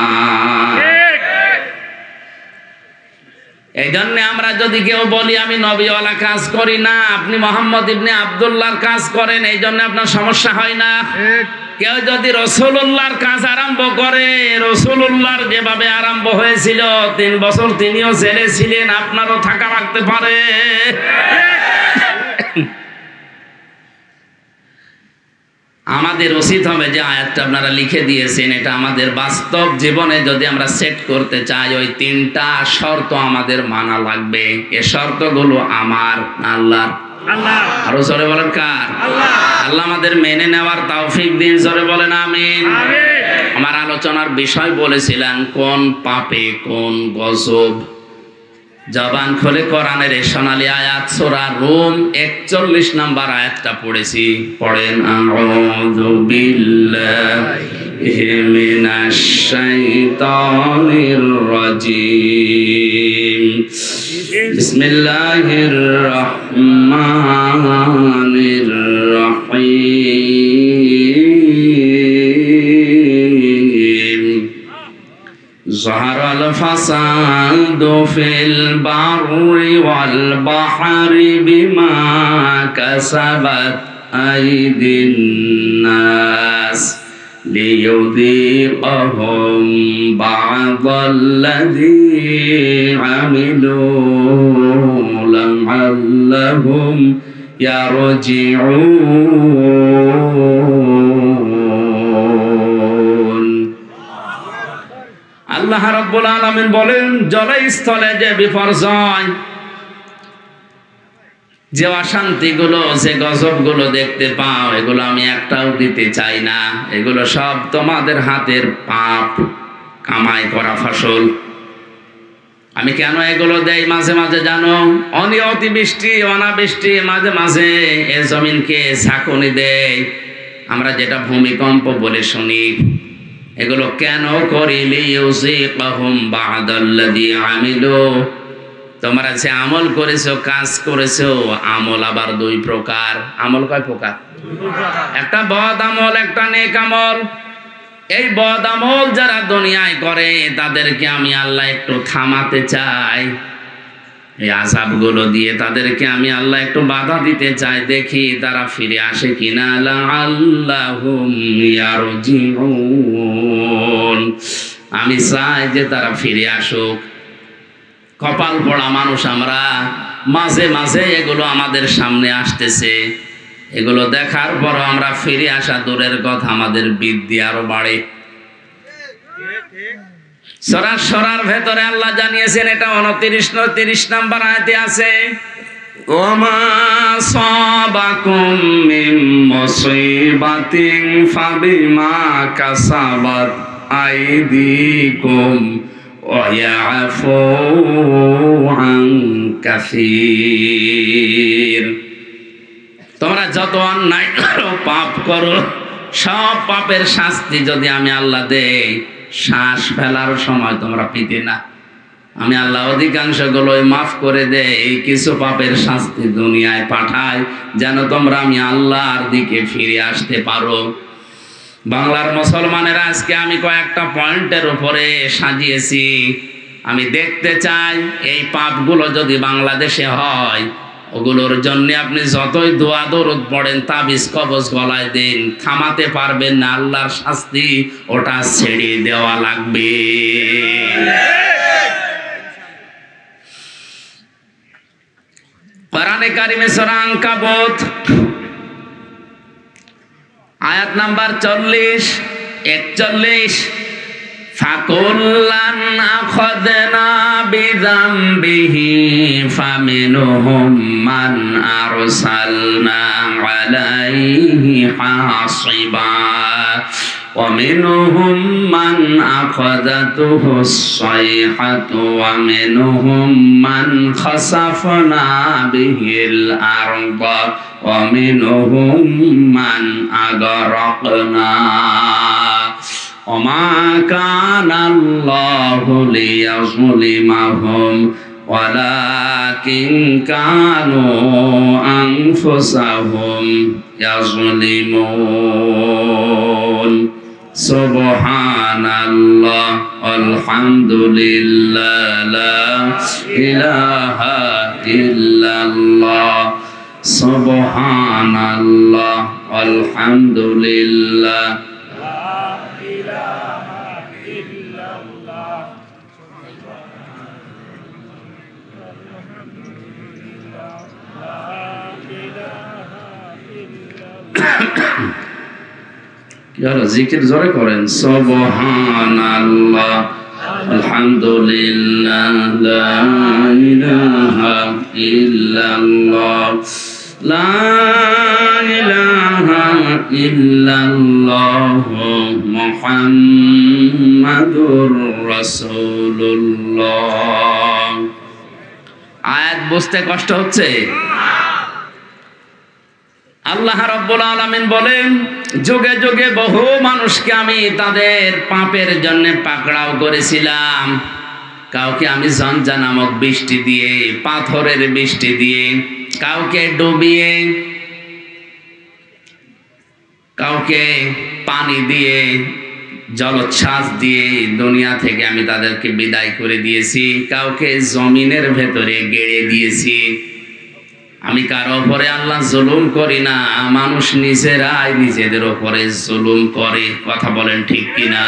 এই জন্য আমরা যদি কেউ বলি আমি নবীওয়ালা কাজ করি না, আপনি মোহাম্মদ ইবনে আব্দুল্লাহর কাজ করেন, এই জন্য আপনার সমস্যা হয় না। কেউ যদি রাসূলুল্লাহর কাজ আরম্ভ করে, রাসূলুল্লাহর যেভাবে আরম্ভ হয়েছিল 3 বছর তিনিও জেলে ছিলেন, আপনারও থাকা লাগতে পারে। আমাদের উচিত হবে যে আয়াতটা আপনারা লিখে দিয়েছেন, এটা আমাদের বাস্তব জীবনে যদি আমরা সেট করতে চাই, ওই 3টা শর্ত আমাদের মানা লাগবে। এই শর্তগুলো আমার আল্লাহর। আরো জোরে বলেন কার? আল্লাহ আমাদের মেনে নেওয়ার তৌফিক দিন, জোরে বলেন আমিন। আমার আলোচনার বিষয় বলেছিলেন কোন পাপে কোন গজব। জবান খুলে কোরআনের এই সোনালী আয়াত সূরা রুম 41 নম্বর আয়াতটা পড়েছি, পড়েন। আউযু বিল্লাহি মিনাশ শাইতানির রাজিম, বিসমিল্লাহির রহমানির রহিম। যাহারাল ফাসাদু ফিল বাররি ওয়াল বাহরি বিমা কাসাবাত আইদিন নাস লিয়ুযীকাহুম বা'দাল্লাযী আমিলু লা'আল্লাহুম ইয়ারজিউন। আল্লাহ রাব্বুল আলামিন বলেন জলে স্থলে যে বিপর্যয়, যে অশান্তিগুলো, যে গজবগুলো দেখতে পাও, এগুলো আমি একটাও দিতে চাই না। এগুলো সব তোমাদের হাতের পাপ কামাই করা ফসল। আমি কেন এগুলো দেই মাঝে মাঝে জানো? অতিবৃষ্টি অনাবৃষ্টি মাঝে মাঝে এ জমিনকে ঝাঁকুনি দেয়, আমরা যেটা ভূমিকম্প বলে শুনি। এগুলো কেন করি? লিইউযিকাহুম বা'দাল্লাযী আমিলু। তোমরা যে আমল করেছো, কাজ করেছো, আমল আবার দুই প্রকার। আমল কয় প্রকার? একটা বদ আমল, একটা নেক আমল। এই বদ আমল যারা দুনিয়ায় করে তাদেরকে আমি আল্লাহ একটু থামাতে চাই, এই আযাবগুলো দিয়ে তাদেরকে আমি আল্লাহ একটু বাধা দিতে চাই, দেখি তারা ফিরে আসে কিনা। লাআল্লাহুম ইয়ারজিউন, আমি চাই যে তারা ফিরে আসুক। কপাল পড়া মানুষ আমরা, মাঝে মাঝে এগুলো আমাদের সামনে আসতেছে, এগুলো দেখার পর আমরা ফিরে আসা দূরের কথা, আমাদের বিদ্যা আরো বাড়ে। সরার ভেতরে আল্লাহ জানিয়েছেন, এটা 29 নম্বর আয়াতে আছে, ওমা সাবাকুম মিন মুসিবাতিন ফাবিমা কাসাবাত আইদিকুম ওয়া ইয়াফু আন কাসীর। তোমরা যত অন্যায় করো, পাপ করো, সব পাপের শাস্তি যদি আমি আল্লাহ দেই, শ্বাস ফেলার সময় তোমরা পেতে না। আমি আল্লাহ অধিকাংশগুলোই মাফ করে দেই, এই কিছু পাপের শাস্তি দুনিয়ায় পাঠাই যেন তোমরা আমি আল্লাহর দিকে ফিরে আসতে পারো। বাংলার মুসলমানেরা আজকে আমি কয়েকটা পয়েন্টের উপরে সাজিয়েছি। আমি দেখতে চাই এই পাপগুলো যদি বাংলাদেশে হয়, ওগুলোর জন্য আপনি যতই দোয়া দরুদ পড়েন, তাবিজ কবজ গলায় দিন, থামাতে পারবেন না। আল্লাহর শাস্তি ওটা ছেড়ে দেওয়া লাগবে। কোরআনে কারিমে সূরা আনকাবুত আয়াত নাম্বার 40-41, ফাকুল্লান আখাযনা বিযামবিহি ফামিনহুম মান আরসালনা আলাইহি হাসিবা ওয়া মিনহুম মান আখাযাতুহুস সাইহাতু ওয়া মিনহুম মান খাসাফনা বিহিল আরদা ওয়া মিনহুম মান আগরাকনা ওমা কানাল্লাহু লিয়াযলিমাহুম ওয়ালাকিন কানু আনফুসাহুম ইয়াযলিমুন। সুবহানাল্লাহ আলহামদুলিল্লাহ লা ইলাহা ইল্লাল্লাহ। সুবহানাল্লাহ আলহামদুলিল্লাহ জিকির জোরে করেন। সুবহানাল্লাহ আলহামদুলিল্লাহ লা ইলাহা ইল্লাল্লাহ লা ইলাহা ইল্লাল্লাহ মুহাম্মাদুর রাসূলুল্লাহ। আয়াত বুঝতে কষ্ট হচ্ছে? আল্লাহ রাব্বুল আলামিন বলেন, যুগে যুগে বহু মানুষকে আমি তাদের পাপের জন্য পাকড়াও করেছিলাম। কাউকে আমি ঝঞ্ঝা নামক বৃষ্টি দিয়ে, পাথরের বৃষ্টি দিয়ে, কাউকে ডুবিয়ে, কাউকে পানি দিয়ে, জলোচ্ছ্বাস দিয়ে দুনিয়া থেকে আমি তাদেরকে বিদায় করে দিয়েছি। কাউকে জমিনের ভেতরে গেড়ে দিয়েছি। আমি কারো উপরে আল্লাহ জুলুম করি না, মানুষ নিজেরাই নিজেদের উপরে জুলুম করে। কথা বলেন ঠিক কিনা?